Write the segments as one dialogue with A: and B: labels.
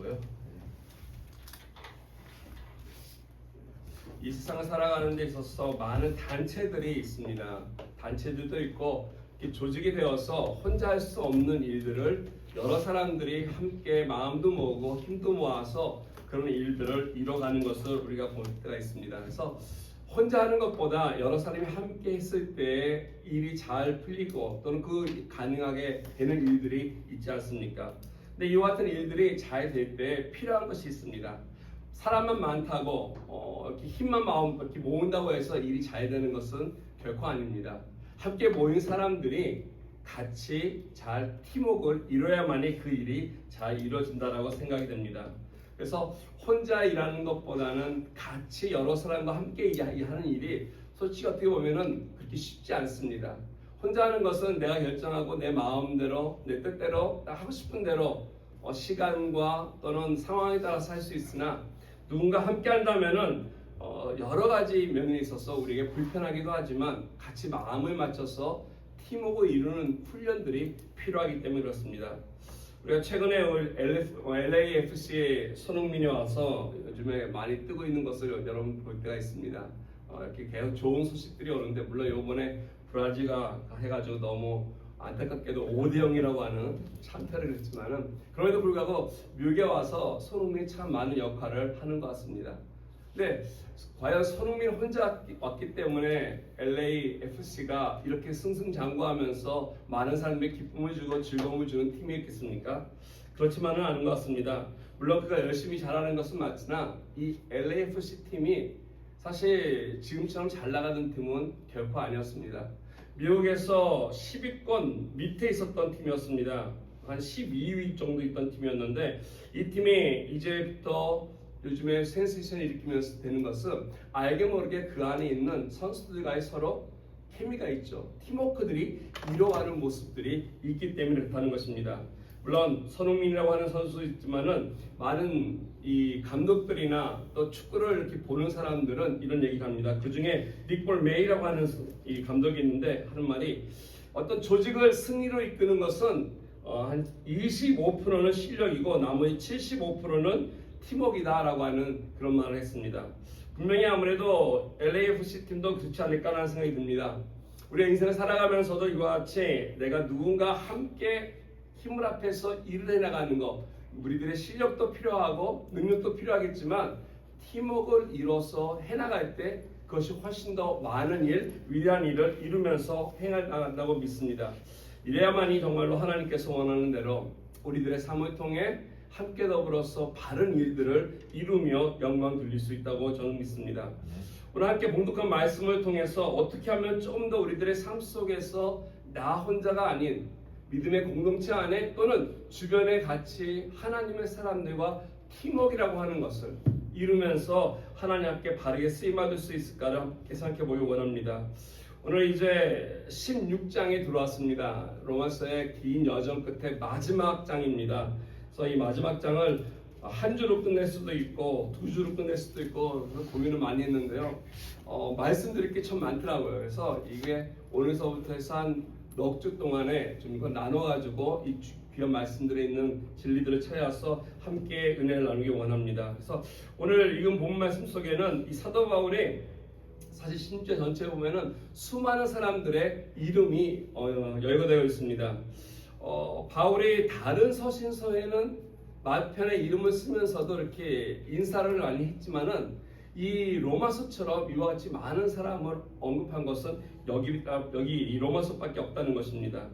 A: 되고요. 이 세상을 살아가는 데 있어서 많은 단체들이 있습니다. 단체들도 있고 조직이 되어서 혼자 할 수 없는 일들을 여러 사람들이 함께 마음도 모으고 힘도 모아서 그런 일들을 이뤄가는 것을 우리가 볼 때가 있습니다. 그래서 혼자 하는 것보다 여러 사람이 함께 했을 때 일이 잘 풀리고 또는 그 가능하게 되는 일들이 있지 않습니까? 근데 이와 같은 일들이 잘 될 때 필요한 것이 있습니다. 사람만 많다고 이렇게 힘만 이렇게 모은다고 해서 일이 잘 되는 것은 결코 아닙니다. 함께 모인 사람들이 같이 잘 팀워크를 이뤄야만이 그 일이 잘 이루어진다라고 생각이 됩니다. 그래서 혼자 일하는 것보다는 같이 여러 사람과 함께 하는 일이 솔직히 어떻게 보면은 그렇게 쉽지 않습니다. 혼자 하는 것은 내가 결정하고 내 마음대로 내 뜻대로 하고 싶은 대로 시간과 또는 상황에 따라서 할 수 있으나 누군가 함께 한다면은 여러 가지 면에 있어서 우리에게 불편하기도 하지만 같이 마음을 맞춰서 팀워크 이루는 훈련들이 필요하기 때문에 그렇습니다. 우리가 최근에 LAFC의 손흥민이 와서 요즘에 많이 뜨고 있는 것을 여러분 볼 때가 있습니다. 이렇게 계속 좋은 소식들이 오는데 물론 이번에 브라질가 해가지고 너무 안타깝게도 5대0이라고 하는 참패를 했지만은 그럼에도 불구하고 미국에 와서 손흥민이 참 많은 역할을 하는 것 같습니다. 근데 과연 손흥민 혼자 왔기 때문에 LAFC가 이렇게 승승장구하면서 많은 사람들에게 기쁨을 주고 즐거움을 주는 팀이 있겠습니까? 그렇지만은 않은 것 같습니다. 물론 그가 열심히 잘하는 것은 맞으나 이 LAFC 팀이 사실 지금처럼 잘 나가는 팀은 결코 아니었습니다. 미국에서 10위권 밑에 있었던 팀이었습니다. 한 12위 정도 있던 팀이었는데 이 팀이 이제부터 요즘에 센세이션을 일으키면서 되는 것은 알게 모르게 그 안에 있는 선수들과의 서로 케미가 있죠. 팀워크들이 이뤄가는 모습들이 있기 때문에 그렇다는 것입니다. 물론 손흥민이라고 하는 선수도 있지만은 많은 이 감독들이나 또 축구를 이렇게 보는 사람들은 이런 얘기를 합니다. 그 중에 닉볼 메이라고 하는 이 감독이 있는데 하는 말이 어떤 조직을 승리로 이끄는 것은 한 25%는 실력이고 나머지 75%는 팀워크이다라고 하는 그런 말을 했습니다. 분명히 아무래도 LAFC 팀도 그렇지 않을까라는 생각이 듭니다. 우리가 인생을 살아가면서도 이와 같이 내가 누군가 함께 힘을 합해서 일을 해나가는 것, 우리들의 실력도 필요하고 능력도 필요하겠지만 팀워크를 이뤄서 해나갈 때 그것이 훨씬 더 많은 일, 위대한 일을 이루면서 해나간다고 믿습니다. 이래야만이 정말로 하나님께서 원하는 대로 우리들의 삶을 통해 함께 더불어서 바른 일들을 이루며 영광 돌릴 수 있다고 저는 믿습니다. 오늘 함께 봉독한 말씀을 통해서 어떻게 하면 좀 더 우리들의 삶 속에서 나 혼자가 아닌 믿음의 공동체 안에 또는 주변에 같이 하나님의 사람들과 팀워크라고 하는 것을 이루면서 하나님 앞에 바르게 쓰임받을 수 있을까를 함께 생각해 보기 원합니다. 오늘 이제 16장에 들어왔습니다. 로마서의 긴 여정 끝에 마지막 장입니다. 그래서 이 마지막 장을 한 주로 끝낼 수도 있고 두 주로 끝낼 수도 있고 고민을 많이 했는데요. 말씀드릴 게 참 많더라고요. 그래서 이게 오늘서부터 해서 한 넉 주 동안에 좀 이거 나눠가지고 이 귀한 말씀들에 있는 진리들을 찾아서 함께 은혜를 나누기 원합니다. 그래서 오늘 읽은 본 말씀 속에는 이 사도 바울이 사실 16장 전체에 보면은 수많은 사람들의 이름이 열거되어 있습니다. 바울이 다른 서신서에는 말편의 이름을 쓰면서도 이렇게 인사를 많이 했지만은 이 로마서처럼 이와 같이 많은 사람을 언급한 것은 여기 이 로마서밖에 없다는 것입니다.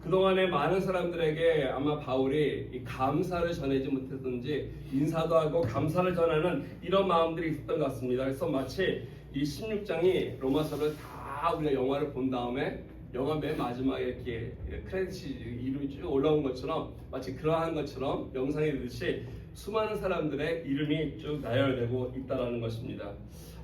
A: 그동안에 많은 사람들에게 아마 바울이 이 감사를 전하지 못했든지 인사도 하고 감사를 전하는 이런 마음들이 있었던 것 같습니다. 그래서 마치 이 16장이 로마서를 다 우리가 영화를 본 다음에 영화 맨 마지막에 이렇게 크레딧이 이름이 쭉 올라온 것처럼 마치 그러한 것처럼 영상이 되듯이 수많은 사람들의 이름이 쭉 나열되고 있다는 것입니다.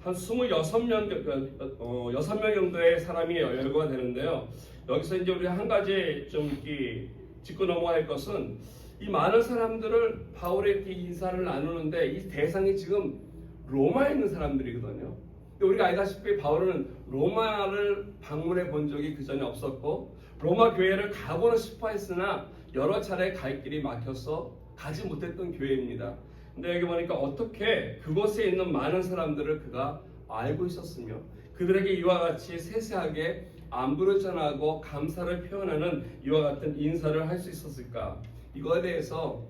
A: 한 6명 정도의 사람이 열거가 되는데요. 여기서 이제 우리 한 가지 좀 이렇게 짚고 넘어갈 것은 이 많은 사람들을 바울이 이렇게 인사를 나누는데 이 대상이 지금 로마에 있는 사람들이거든요. 우리가 알다시피 바울은 로마를 방문해 본 적이 그 전에 없었고 로마 교회를 가고는 싶어 했으나 여러 차례 갈 길이 막혀서 가지 못했던 교회입니다. 근데 여기 보니까 어떻게 그곳에 있는 많은 사람들을 그가 알고 있었으며 그들에게 이와 같이 세세하게 안부를 전하고 감사를 표현하는 이와 같은 인사를 할 수 있었을까? 이거에 대해서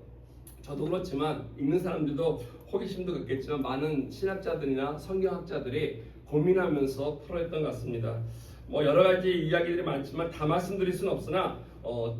A: 저도 그렇지만 읽는 사람들도 호기심도 있겠지만 많은 신학자들이나 성경학자들이 고민하면서 풀어냈던 것 같습니다. 뭐 여러 가지 이야기들이 많지만 다 말씀드릴 수는 없으나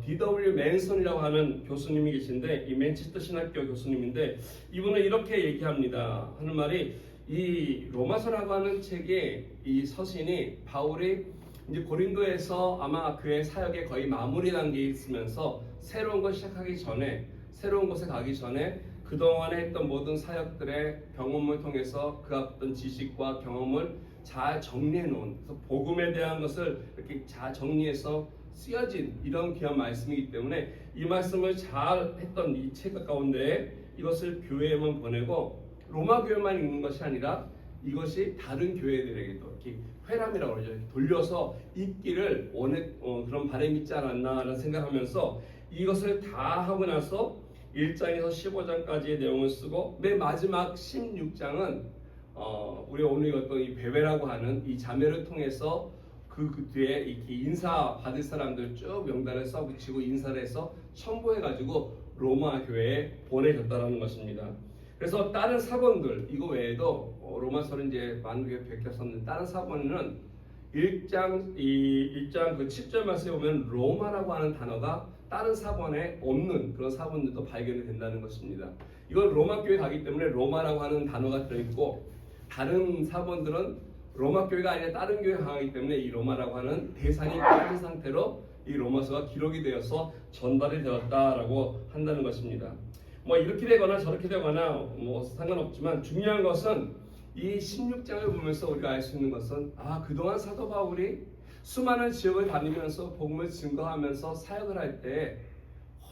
A: D.W. 맨슨이라고 하는 교수님이 계신데 이 맨체스터 신학교 교수님인데 이분은 이렇게 얘기합니다. 하는 말이 이 로마서라고 하는 책의 이 서신이 바울이 이제 고린도에서 아마 그의 사역의 거의 마무리 단계에 있으면서 새로운 걸 시작하기 전에 새로운 곳에 가기 전에 그동안에 했던 모든 사역들의 경험을 통해서 그 어떤 지식과 경험을 잘 정리해 놓은 그래서 복음에 대한 것을 이렇게 잘 정리해서 쓰여진 이런 귀한 말씀이기 때문에 이 말씀을 잘 했던 이 책 가운데 이것을 교회에만 보내고 로마 교회만 읽는 것이 아니라 이것이 다른 교회들에게도 이렇게 회람이라고 그러죠. 돌려서 읽기를 그런 바람이 있지 않았나라는 생각하면서 이것을 다 하고 나서 1장에서 15장까지의 내용을 쓰고 맨 마지막 16장은 우리 오늘 읽었던 이 베베라고 하는 이 자매를 통해서 그 뒤에 이렇게 인사 받을 사람들 쭉 명단을 써붙이고 인사를 해서 첨부해가지고 로마 교회에 보내줬다는 것입니다. 그래서 다른 사본들 이거 외에도 로마서는 이제 많은 게 베꼈었는데 다른 사본은 1장 그 7절 말씀에 보면 로마라고 하는 단어가 다른 사본에 없는 그런 사본들도 발견이 된다는 것입니다. 이건 로마 교회 가기 때문에 로마라고 하는 단어가 들어있고 다른 사본들은 로마 교회가 아니라 다른 교회가 가기 때문에 이 로마라고 하는 대상이 빠진 상태로 이 로마서가 기록이 되어서 전달이 되었다라고 한다는 것입니다. 뭐 이렇게 되거나 저렇게 되거나 뭐 상관없지만 중요한 것은 이 16장을 보면서 우리가 알 수 있는 것은 그동안 사도 바울이 수많은 지역을 다니면서 복음을 증거하면서 사역을 할 때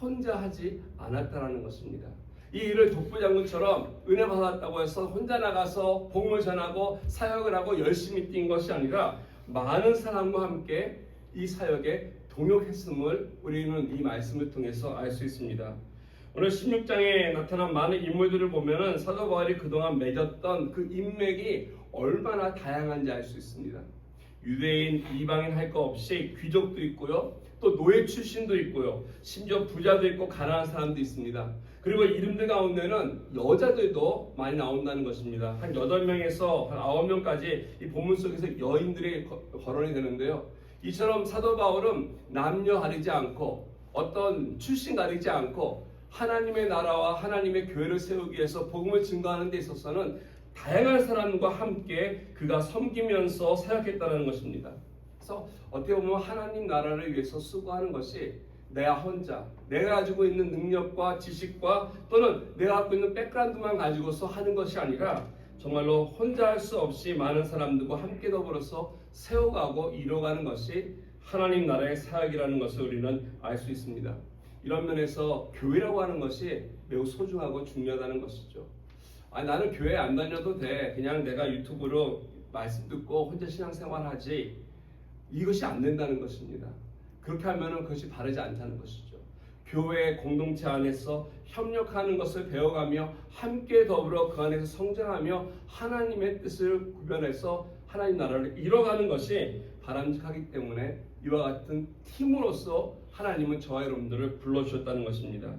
A: 혼자 하지 않았다라는 것입니다. 이 일을 독부장군처럼 은혜 받았다고 해서 혼자 나가서 복음을 전하고 사역을 하고 열심히 뛴 것이 아니라 많은 사람과 함께 이 사역에 동역했음을 우리는 이 말씀을 통해서 알 수 있습니다. 오늘 16장에 나타난 많은 인물들을 보면은 사도 바울이 그동안 맺었던 그 인맥이 얼마나 다양한지 알 수 있습니다. 유대인, 이방인 할 거 없이 귀족도 있고요. 또 노예 출신도 있고요. 심지어 부자도 있고 가난한 사람도 있습니다. 그리고 이름들 가운데는 여자들도 많이 나온다는 것입니다. 한 8명에서 한 9명까지 이 본문 속에서 여인들이 거론이 되는데요. 이처럼 사도 바울은 남녀 가리지 않고 어떤 출신 가리지 않고 하나님의 나라와 하나님의 교회를 세우기 위해서 복음을 증거하는 데 있어서는 다양한 사람과 함께 그가 섬기면서 사역했다는 것입니다. 그래서 어떻게 보면 하나님 나라를 위해서 수고하는 것이 내가 혼자 내가 가지고 있는 능력과 지식과 또는 내가 갖고 있는 백그라운드만 가지고서 하는 것이 아니라 정말로 혼자 할 수 없이 많은 사람들과 함께 더불어서 세워가고 이뤄가는 것이 하나님 나라의 사역이라는 것을 우리는 알 수 있습니다. 이런 면에서 교회라고 하는 것이 매우 소중하고 중요하다는 것이죠. 나는 교회 안 다녀도 돼. 그냥 내가 유튜브로 말씀 듣고 혼자 신앙생활 하지. 이것이 안 된다는 것입니다. 그렇게 하면 그것이 바르지 않다는 것이죠. 교회 공동체 안에서 협력하는 것을 배워가며 함께 더불어 그 안에서 성장하며 하나님의 뜻을 구별해서 하나님 나라를 이뤄가는 것이 바람직하기 때문에 이와 같은 팀으로서 하나님은 저와 여러분들을 불러주셨다는 것입니다.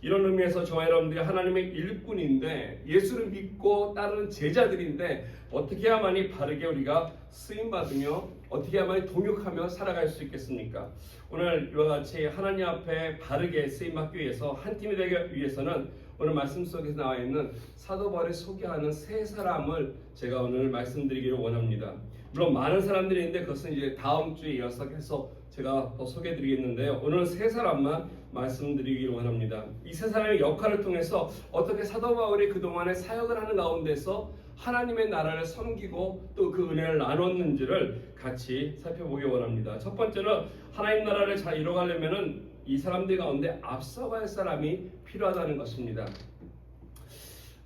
A: 이런 의미에서 저와 여러분들이 하나님의 일꾼인데 예수를 믿고 따르는 제자들인데 어떻게 해야만이 바르게 우리가 쓰임받으며 어떻게 해야만이 동역하며 살아갈 수 있겠습니까? 오늘 이와 같이 하나님 앞에 바르게 쓰임받기 위해서 한 팀이 되기 위해서는 오늘 말씀 속에 나와 있는 사도 바울이 소개하는 세 사람을 제가 오늘 말씀드리기를 원합니다. 물론 많은 사람들이 있는데 그것은 이제 다음 주에 이어서 해서 제가 더 소개해드리겠는데요. 오늘은 세 사람만 말씀드리기를 원합니다. 이 세 사람의 역할을 통해서 어떻게 사도 바울이 그동안에 사역을 하는 가운데서 하나님의 나라를 섬기고 또 그 은혜를 나눴는지를 같이 살펴보기 원합니다. 첫 번째는 하나님 나라를 잘 이뤄가려면 이 사람들 가운데 앞서갈 사람이 필요하다는 것입니다.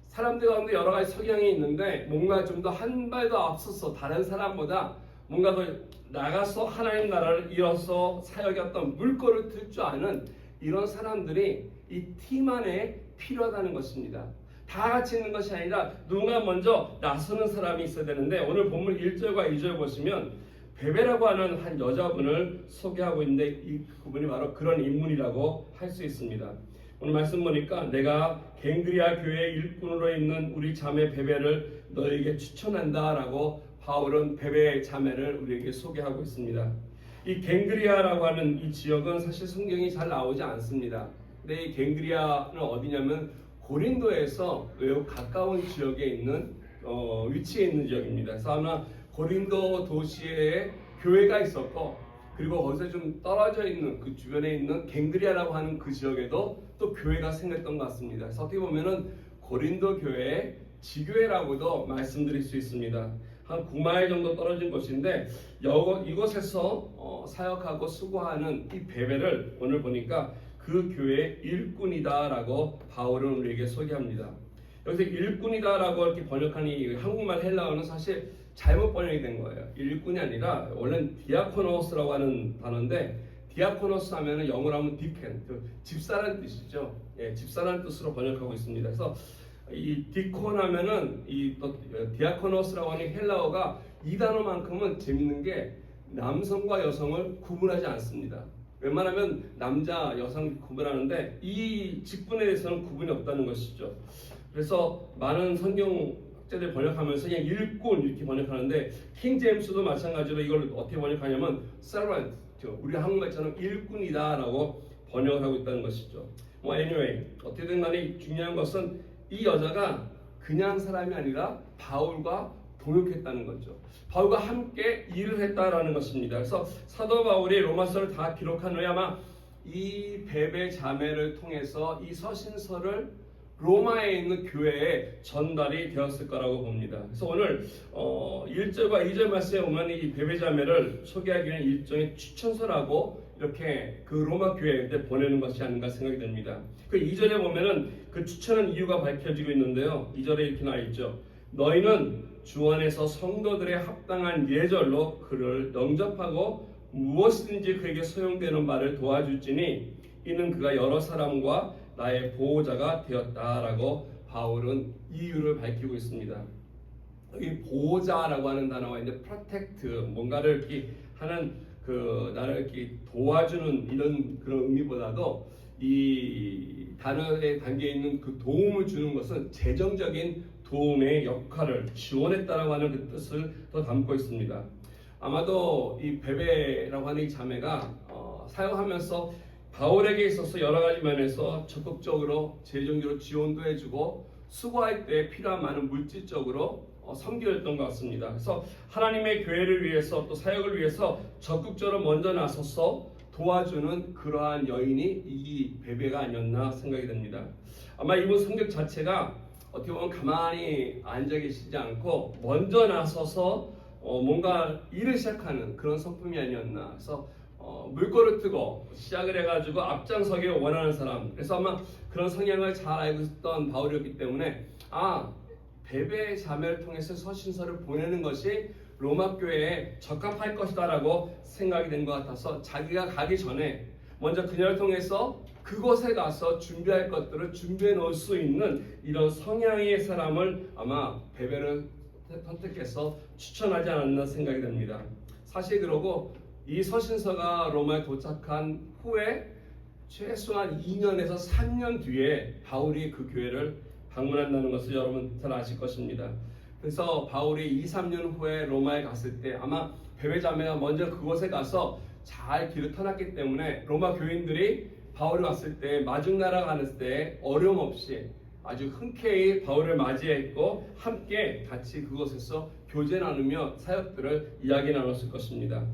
A: 사람들 가운데 여러 가지 성향이 있는데 뭔가 좀 더 한 발 더 앞서서 다른 사람보다 뭔가 더 나가서 하나님 나라를 이뤄서 사역의 어떤 물꼬를 틀 줄 아는 이런 사람들이 이 팀 안에 필요하다는 것입니다. 다 같이 있는 것이 아니라 누군가 먼저 나서는 사람이 있어야 되는데, 오늘 본문 1절과 2절 보시면 베베라고 하는 한 여자분을 소개하고 있는데, 그분이 바로 그런 인물이라고 할 수 있습니다. 오늘 말씀 보니까 내가 갱그리아 교회의 일꾼으로 있는 우리 자매 베베를 너에게 추천한다 라고 바울은 베베 자매를 우리에게 소개하고 있습니다. 이 갱그리아라고 하는 이 지역은 사실 성경이 잘 나오지 않습니다. 근데 이 갱그리아는 어디냐면 고린도에서 매우 가까운 지역에 있는 위치에 있는 지역입니다. 그래서 아마 고린도 도시에 교회가 있었고, 그리고 거기서 좀 떨어져 있는 그 주변에 있는 갱그리아라고 하는 그 지역에도 또 교회가 생겼던 것 같습니다. 그래서 어떻게 보면은 고린도 교회의 지교회라고도 말씀드릴 수 있습니다. 한 9마일 정도 떨어진 곳인데, 이곳에서 사역하고 수고하는 이 베베를 오늘 보니까 그 교회의 일꾼이다라고 바울은 우리에게 소개합니다. 여기서 일꾼이다라고 이렇게 번역한 이 한국말 헬라어는 사실 잘못 번역이 된 거예요. 일꾼이 아니라 원래는 디아코노스라고 하는 단어인데, 디아코노스 하면은 영어로 하면 디켄, 집사라는 뜻이죠. 예, 집사라는 뜻으로 번역하고 있습니다. 그래서 이 디콘 하면은 이 또 디아코노스라고 하는 헬라어가 이 단어만큼은 재밌는 게 남성과 여성을 구분하지 않습니다. 웬만하면 남자, 여성 구분하는데 이 직분에 대해서는 구분이 없다는 것이죠. 그래서 많은 성경학자들 번역하면서 그냥 일꾼 이렇게 번역하는데, 킹 제임스도 마찬가지로 이걸 어떻게 번역하냐면 servant, 우리 한국말처럼 일꾼이다라고 번역을 하고 있다는 것이죠. anyway, 어떻게든 간에 중요한 것은 이 여자가 그냥 사람이 아니라 바울과 동역했다는 거죠. 바울과 함께 일을 했다라는 것입니다. 그래서 사도 바울이 로마서를 다 기록한 후에 아마 이 베베 자매를 통해서 이 서신서를 로마에 있는 교회에 전달이 되었을 거라고 봅니다. 그래서 오늘 1절과 2절 말씀에 보면 이 베베 자매를 소개하기 위한 일종의 추천서라고 이렇게 그 로마 교회에 보내는 것이 아닌가 생각이 됩니다. 그 2절에 보면은 그 추천한 이유가 밝혀지고 있는데요. 2절에 이렇게 나와 있죠. 너희는 주 안에서 성도들의 합당한 예절로 그를 영접하고 무엇이든지 그에게 소용되는 말을 도와줄지니 이는 그가 여러 사람과 나의 보호자가 되었다라고 바울은 이유를 밝히고 있습니다. 이 보호자라고 하는 단어가 이제 protect, 뭔가를 이렇게 하는 그 나를 이렇게 도와주는 이런 그런 의미보다도 이 단어에 담겨 있는 그 도움을 주는 것은 재정적인 도움의 역할을 지원했다라고 하는 그 뜻을 더 담고 있습니다. 아마도 이 베베라고 하는 이 자매가 사용하면서 바울에게 있어서 여러 가지 면에서 적극적으로 재정적으로 지원도 해주고 수고할 때 필요한 많은 물질적으로 섬겨줬던 것 같습니다. 그래서 하나님의 교회를 위해서 또 사역을 위해서 적극적으로 먼저 나서서 도와주는 그러한 여인이 이 베베가 아니었나 생각이 됩니다. 아마 이분 성격 자체가 어떻게 보면 가만히 앉아 계시지 않고 먼저 나서서 뭔가 일을 시작하는 그런 성품이 아니었나. 그래서 물꼬를 트고 시작을 해가지고 앞장서기를 원하는 사람. 그래서 아마 그런 성향을 잘 알고 있었던 바울이었기 때문에 베베 자매를 통해서 서신서를 보내는 것이 로마 교회에 적합할 것이다라고 생각이 된 것 같아서 자기가 가기 전에 먼저 그녀를 통해서 그곳에 가서 준비할 것들을 준비해 놓을 수 있는 이런 성향의 사람을 아마 베베를 선택해서 추천하지 않았나 생각이 됩니다. 사실 그러고 이 서신서가 로마에 도착한 후에 최소한 2년에서 3년 뒤에 바울이 그 교회를 방문한다는 것을 여러분 잘 아실 것입니다. 그래서 바울이 2, 3년 후에 로마에 갔을 때 아마 베베 자매가 먼저 그곳에 가서 잘 길을 터놨기 때문에 로마 교인들이 바울이 왔을 때 마중나라 가는 때 어려움 없이 아주 흔쾌히 바울을 맞이했고 함께 같이 그곳에서 교제 나누며 사역들을 이야기 나눴을 것입니다.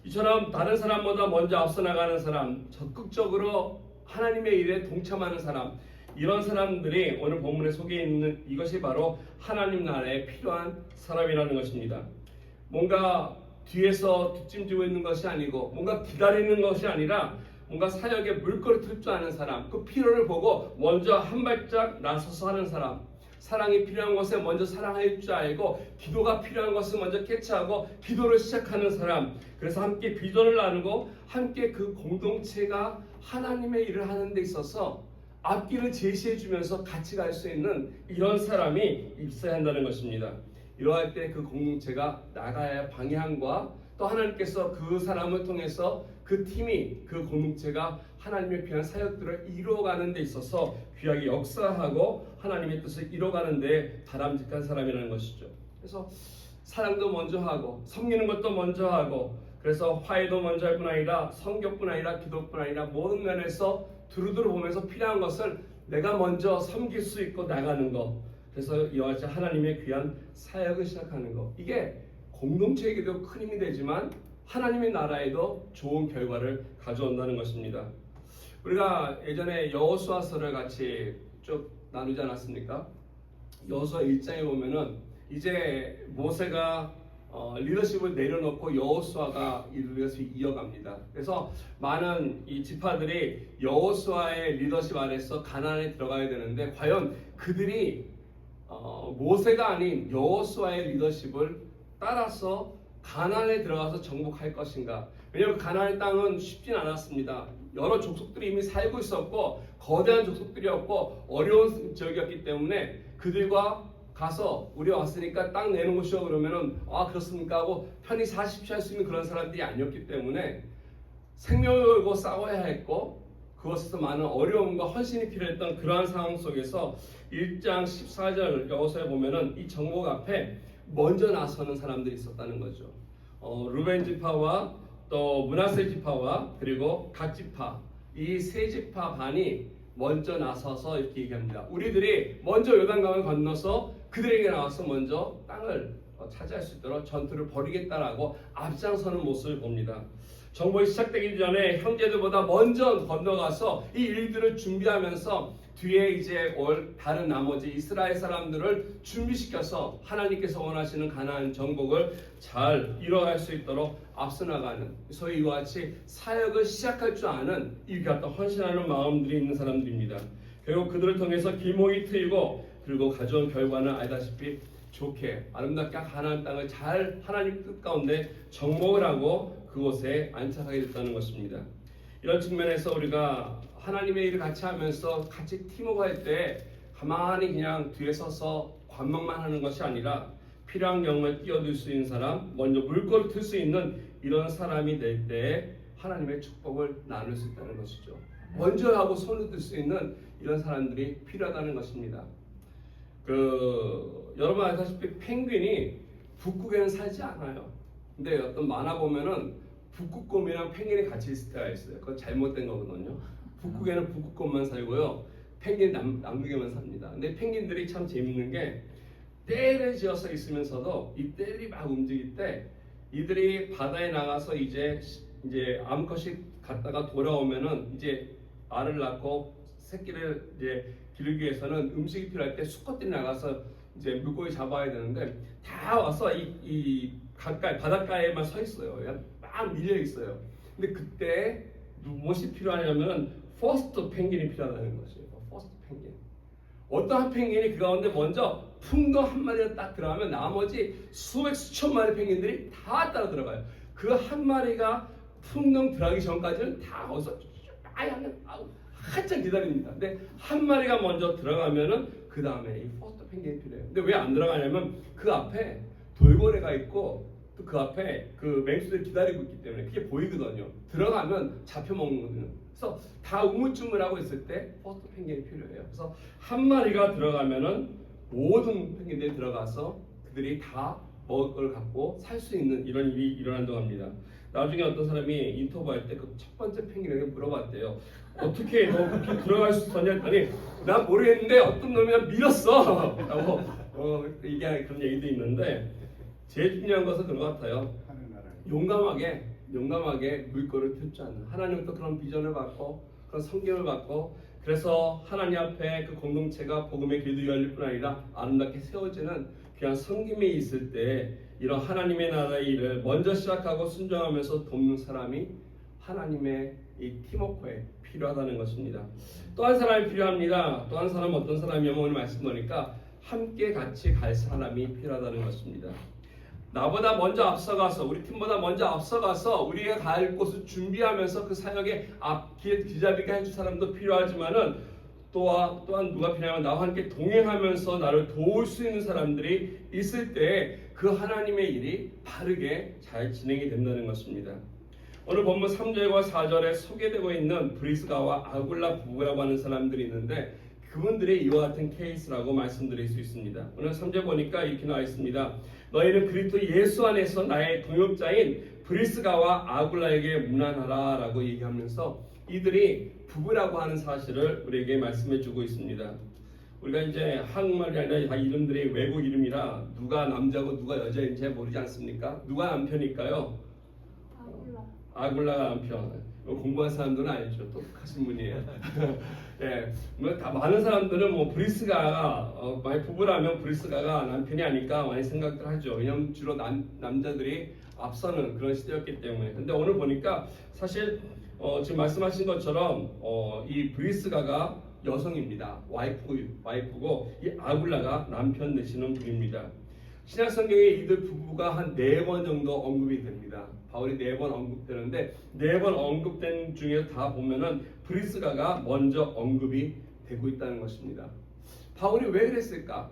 A: 이처럼 다른 사람보다 먼저 앞서 나가는 사람, 적극적으로 하나님의 일에 동참하는 사람, 이런 사람들이 오늘 본문에 소개해 있는 이것이 바로 하나님 나라에 필요한 사람이라는 것입니다. 뭔가 뒤에서 뒷짐지고 있는 것이 아니고 뭔가 기다리는 것이 아니라 뭔가 사역에 물꼬를 틀 줄 아는 사람, 그 필요를 보고 먼저 한 발짝 나서서 하는 사람, 사랑이 필요한 것에 먼저 사랑할 줄 알고 기도가 필요한 것을 먼저 캐치하고 기도를 시작하는 사람. 그래서 함께 비전을 나누고 함께 그 공동체가 하나님의 일을 하는 데 있어서 앞길을 제시해 주면서 같이 갈 수 있는 이런 사람이 있어야 한다는 것입니다. 이러할 때 그 공동체가 나가야 할 방향과 또 하나님께서 그 사람을 통해서 그 팀이 그 공동체가 하나님의 귀한 사역들을 이루어가는 데 있어서 귀하게 역사하고 하나님의 뜻을 이루어가는 데 바람직한 사람이라는 것이죠. 그래서 사랑도 먼저 하고 섬기는 것도 먼저 하고 그래서 화해도 먼저 할 뿐 아니라 성격뿐 아니라 기도뿐 아니라 모든 면에서 두루두루 보면서 필요한 것을 내가 먼저 섬길 수 있고 나가는 것. 그래서 이와 같이 하나님의 귀한 사역을 시작하는 것. 이게 공동체에게도 큰 힘이 되지만 하나님의 나라에도 좋은 결과를 가져온다는 것입니다. 우리가 예전에 여호수아서를 같이 쭉 나누지 않았습니까? 여호수아 1장에 보면은 이제 모세가 리더십을 내려놓고 여호수아가 이 리더십을 이어갑니다. 그래서 많은 이 지파들이 여호수아의 리더십 아래서 가나안에 들어가야 되는데 과연 그들이 모세가 아닌 여호수아의 리더십을 따라서 가나안에 들어가서 정복할 것인가? 왜냐하면 가나안의 땅은 쉽진 않았습니다. 여러 족속들이 이미 살고 있었고 거대한 족속들이었고 어려운 지역이었기 때문에 그들과 가서 우리 왔으니까 땅 내는 곳이요 그러면은 아 그렇습니까 하고 편히 사십시오 할 수 있는 그런 사람들이 아니었기 때문에 생명을 걸고 싸워야 했고 그것에서 많은 어려움과 헌신이 필요했던 그러한 상황 속에서 1장 14절 여호수아에 보면은 이 정복 앞에 먼저 나서는 사람들이 있었다는 거죠. 루벤 지파와 또 므낫세 지파와 그리고 갓 지파 이 세 지파 반이 먼저 나서서 이렇게 얘기합니다. 우리들이 먼저 요단강을 건너서 그들에게 나와서 먼저 땅을 차지할 수 있도록 전투를 벌이겠다라고 앞장서는 모습을 봅니다. 정복이 시작되기 전에 형제들보다 먼저 건너가서 이 일들을 준비하면서 뒤에 이제 올 다른 나머지 이스라엘 사람들을 준비시켜서 하나님께서 원하시는 가나안 정복을 잘 이뤄갈 수 있도록 앞서 나가는 소위 이와 같이 사역을 시작할 줄 아는 이 같은 헌신하는 마음들이 있는 사람들입니다. 결국 그들을 통해서 길목이 트이고 그리고 가져온 결과는 알다시피 좋게 아름답게 가나안 땅을 잘 하나님 뜻 가운데 정복을 하고 그곳에 안착하게 됐다는 것입니다. 이런 측면에서 우리가 하나님의 일을 같이 하면서 같이 팀워크 할 때 가만히 그냥 뒤에 서서 관망만 하는 것이 아니라 필요한 경우에 뛰어들 수 있는 사람, 먼저 물꼬를 틀 수 있는 이런 사람이 될 때 하나님의 축복을 나눌 수 있다는 것이죠. 먼저 하고 손을 들 수 있는 이런 사람들이 필요하다는 것입니다. 여러분 아시다시피 펭귄이 북극에는 살지 않아요. 근데 어떤 만화 보면은 북극곰이랑 펭귄이 같이 있을 때가 있어요. 그건 잘못된 거거든요. 북극에는 북극곰만 살고요. 펭귄 남극에만 삽니다. 근데 펭귄들이 참 재밌는 게 떼를 지어서 있으면서도 이 떼들이 막 움직일 때 이들이 바다에 나가서 이제 암컷이 갔다가 돌아오면은 이제 알을 낳고 새끼를 이제 기르기 위해서는 음식이 필요할 때 수컷들이 나가서 이제 물고기 잡아야 되는데 다 와서 이 가까이 바닷가에만 서 있어요. 막 밀려 있어요. 근데 그때 무엇이 필요하냐면 퍼스트 펭귄이 필요하다는 것이에요. 퍼스트 펭귄. 어떠한 펭귄이 그 가운데 먼저 풍덩 한 마리가 딱 들어가면 나머지 수백 수천 마리 펭귄들이 다 따라 들어가요. 그 한 마리가 풍덩 들어가기 전까지는 다 어서 한참 기다립니다. 근데 한 마리가 먼저 들어가면은 그 다음에 이 퍼스트 펭귄이 필요해요. 근데 왜 안 들어가냐면 그 앞에 돌고래가 있고 또 그 앞에 그 맹수들이 기다리고 있기 때문에 그게 보이거든요. 들어가면 잡혀 먹는거든요. 그래서 다 우물쭈물하고 있을 때 퍼스트 펭귄이 필요해요. 그래서 한 마리가 들어가면은 모든 펭귄들이 들어가서 그들이 다 먹을 걸 갖고 살 수 있는 이런 일이 일어난다고 합니다. 나중에 어떤 사람이 인터뷰할 때 그 첫 번째 펭귄에게 물어봤대요. 어떻게 너 그렇게 들어갈 수 있었냐 했더니 난 모르겠는데 어떤 놈이 나 밀었어 라고 얘기하는 그런 얘기도 있는데 제일 중요한 것은 그런 것 같아요. 용감하게 물꼬를 틀지 않는 하나님부터 그런 비전을 받고 그런 성경을 받고 그래서 하나님 앞에 그 공동체가 복음의 길도 열릴 뿐 아니라 아름답게 세워지는 귀한 섬김이 있을 때 이런 하나님의 나라의 일을 먼저 시작하고 순종하면서 돕는 사람이 하나님의 이 팀워크에 필요하다는 것입니다. 또 한 사람이 필요합니다. 또 한 사람은 어떤 사람이냐면 오늘 말씀 보니까 함께 같이 갈 사람이 필요하다는 것입니다. 나보다 먼저 앞서가서 우리 팀보다 먼저 앞서가서 우리가 갈 곳을 준비하면서 그 사역에 앞길 기자비가 해줄 사람도 필요하지만은 또한 누가 필요하면 나와 함께 동행하면서 나를 도울 수 있는 사람들이 있을 때 그 하나님의 일이 바르게 잘 진행이 된다는 것입니다. 오늘 본문 3절과 4절에 소개되고 있는 브리스가와 아굴라 부부라고 하는 사람들이 있는데 그분들이 이와 같은 케이스라고 말씀드릴 수 있습니다. 오늘 3절 보니까 이렇게 나와 있습니다. 너희는 그리스도 예수 안에서 나의 동역자인 브리스가와 아굴라에게 문안하라 라고 얘기하면서 이들이 부부라고 하는 사실을 우리에게 말씀해 주고 있습니다. 우리가 이제 한국말이 아니라 다 이름들이 외국 이름이라 누가 남자고 누가 여자인지 모르지 않습니까? 누가 남편일까요? 아굴라가 남편. 공부한 사람들은 알죠. 똑똑하신 분이에요. 예, 다 많은 사람들은 뭐 브리스가가 만약 부부라면 브리스가가 남편이 아닐까 많이 생각들 하죠. 왜냐하면 주로 남자들이 앞서는 그런 시대였기 때문에. 근데 오늘 보니까 사실 지금 말씀하신 것처럼 이 브리스가가 여성입니다. 와이프고 이 아굴라가 남편 되시는 분입니다. 신약 성경에 이들 부부가 한 4번 정도 언급이 됩니다. 바울이 4번 언급되는데 4번 언급된 중에 다 보면은 브리스가가 먼저 언급이 되고 있다는 것입니다. 바울이 왜 그랬을까?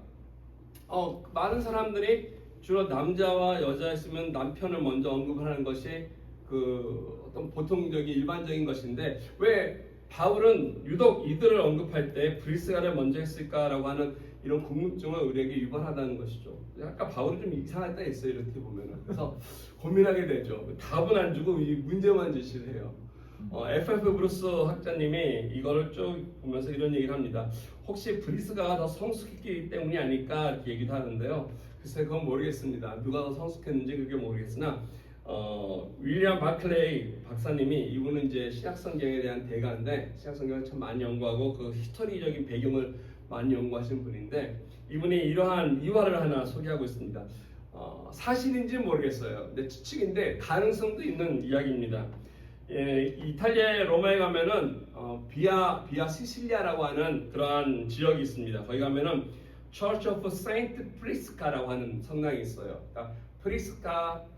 A: 많은 사람들이 주로 남자와 여자였으면 남편을 먼저 언급하는 것이 그 어떤 보통적인 일반적인 것인데 왜 바울은 유독 이들을 언급할 때 브리스가를 먼저 했을까라고 하는 이런 궁금증을 우리에게 유발하다는 것이죠. 아까 바울이 좀 이상할 때 있어요. 이렇게 보면은. 그래서 고민하게 되죠. 답은 안 주고 이 문제만 제시를 해요. F.F. 브루스 학자님이 이거를 쭉 보면서 이런 얘기를 합니다. 혹시 브리스가가 더 성숙했기 때문이 아닐까 이렇게 얘기도 하는데요. 글쎄 그건 모르겠습니다. 누가 더 성숙했는지 그게 모르겠으나 윌리엄 바클레이 박사님이 이분은 이제 신약성경에 대한 대가인데 신약성경을 참 많이 연구하고 그 히스토리적인 배경을 많이 연구하신 분인데 이분이 이러한 이화를 하나 소개하고 있습니다. 사실인지는 모르겠어요. 근데 추측인데 가능성도 있는 이야기입니다. 이탈리아의 로마에 가면은 비아 시실리아라고 하는 그러한 지역이 있습니다. 거기 가면은 Church of Saint Prisca라고 하는 성당이 있어요. 그러니까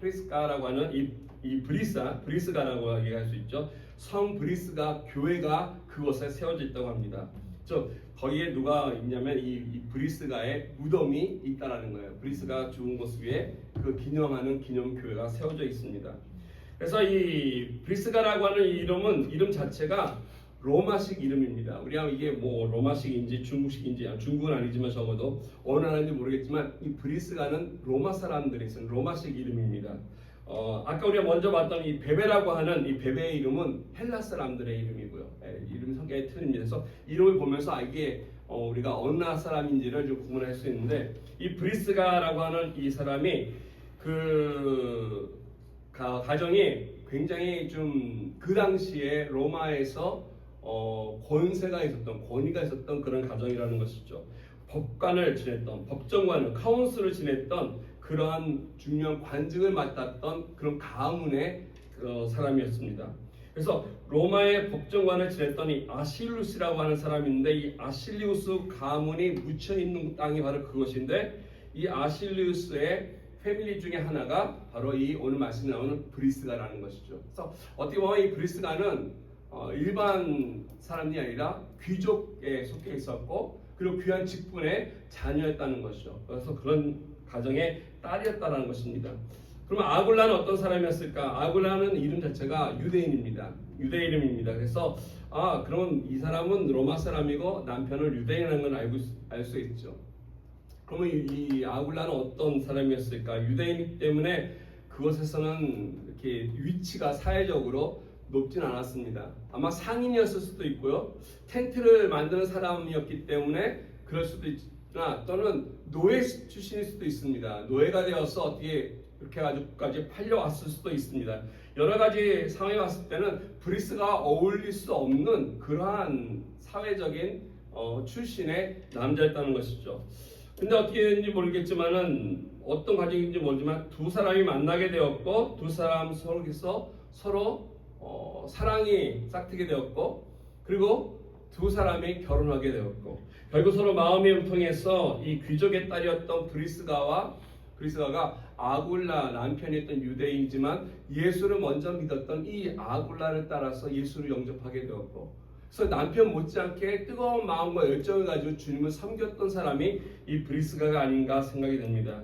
A: 프리스카라고 하는 이 브리스가라고 얘기할 수 있죠. 성 브리스가 교회가 그곳에 세워져 있다고 합니다. 거기에 누가 있냐면 이 브리스가의 무덤이 있다라는 거예요. 브리스가 죽은 곳 위에 그 기념하는 기념교회가 세워져 있습니다. 그래서 이 브리스가라고 하는 이름 자체가 로마식 이름입니다. 우리가 이게 뭐 로마식인지 중국식인지 중국은 아니지만 적어도 어느 나라인지 모르겠지만 이 브리스가는 로마 사람들이 쓴 로마식 이름입니다. 아까 우리가 먼저 봤던 이 베베라고 하는 이 베베의 이름은 헬라 사람들의 이름이고요. 이름 성격이 틀립니다. 그래서 이름을 보면서 이게 우리가 어느 나라 사람인지를 좀 구분할 수 있는데 이 브리스가라고 하는 이 사람이 그 가정이 굉장히 좀 그 당시에 로마에서 권위가 있었던 그런 가정이라는 것이죠. 법관을 지냈던 법정관을 카운슬을 지냈던 그러한 중요한 관직을 맡았던 그런 가문의 사람이었습니다. 그래서 로마의 법정관을 지냈던 이 아실루스라고 하는 사람인데 이 아실리우스 가문이 묻혀 있는 땅이 바로 그것인데 이 아실리우스의 패밀리 중에 하나가 바로 이 오늘 말씀에 나오는 브리스가라는 것이죠. 그래서 어떻게 보면 이 브리스가는 일반 사람이 아니라 귀족에 속해 있었고 그리고 귀한 직분의 자녀였다는 것이죠. 그래서 그런 가정의 딸이었다는 것입니다. 그러면 아굴라는 어떤 사람이었을까? 아굴라는 이름 자체가 유대인입니다. 유대 이름입니다. 그래서 그럼 이 사람은 로마 사람이고 남편을 유대인이라는 걸 알 수 있죠. 그러면 이 아굴라는 어떤 사람이었을까? 유대인 때문에 그곳에서는 이렇게 위치가 사회적으로 높진 않았습니다. 아마 상인이었을 수도 있고요. 텐트를 만드는 사람이었기 때문에 그럴 수도 있으나 또는 노예 출신일 수도 있습니다. 노예가 되어서 어떻게 이렇게 가지고까지 팔려왔을 수도 있습니다. 여러 가지 상황에 왔을 때는 브리스가 어울릴 수 없는 그러한 사회적인 출신의 남자였다는 것이죠. 근데 어떻게 됐는지 모르겠지만은 어떤 과정인지 모르지만 두 사람이 만나게 되었고 두 사람 속에서 서로 사랑이 싹트게 되었고 그리고 두 사람이 결혼하게 되었고 결국 서로 마음의 음통에서 이 귀족의 딸이었던 브리스가가 아굴라 남편이었던 유대인이지만 예수를 먼저 믿었던 이 아굴라를 따라서 예수를 영접하게 되었고 그래서 남편 못지않게 뜨거운 마음과 열정을 가지고 주님을 섬겼던 사람이 이 브리스가가 아닌가 생각이 됩니다.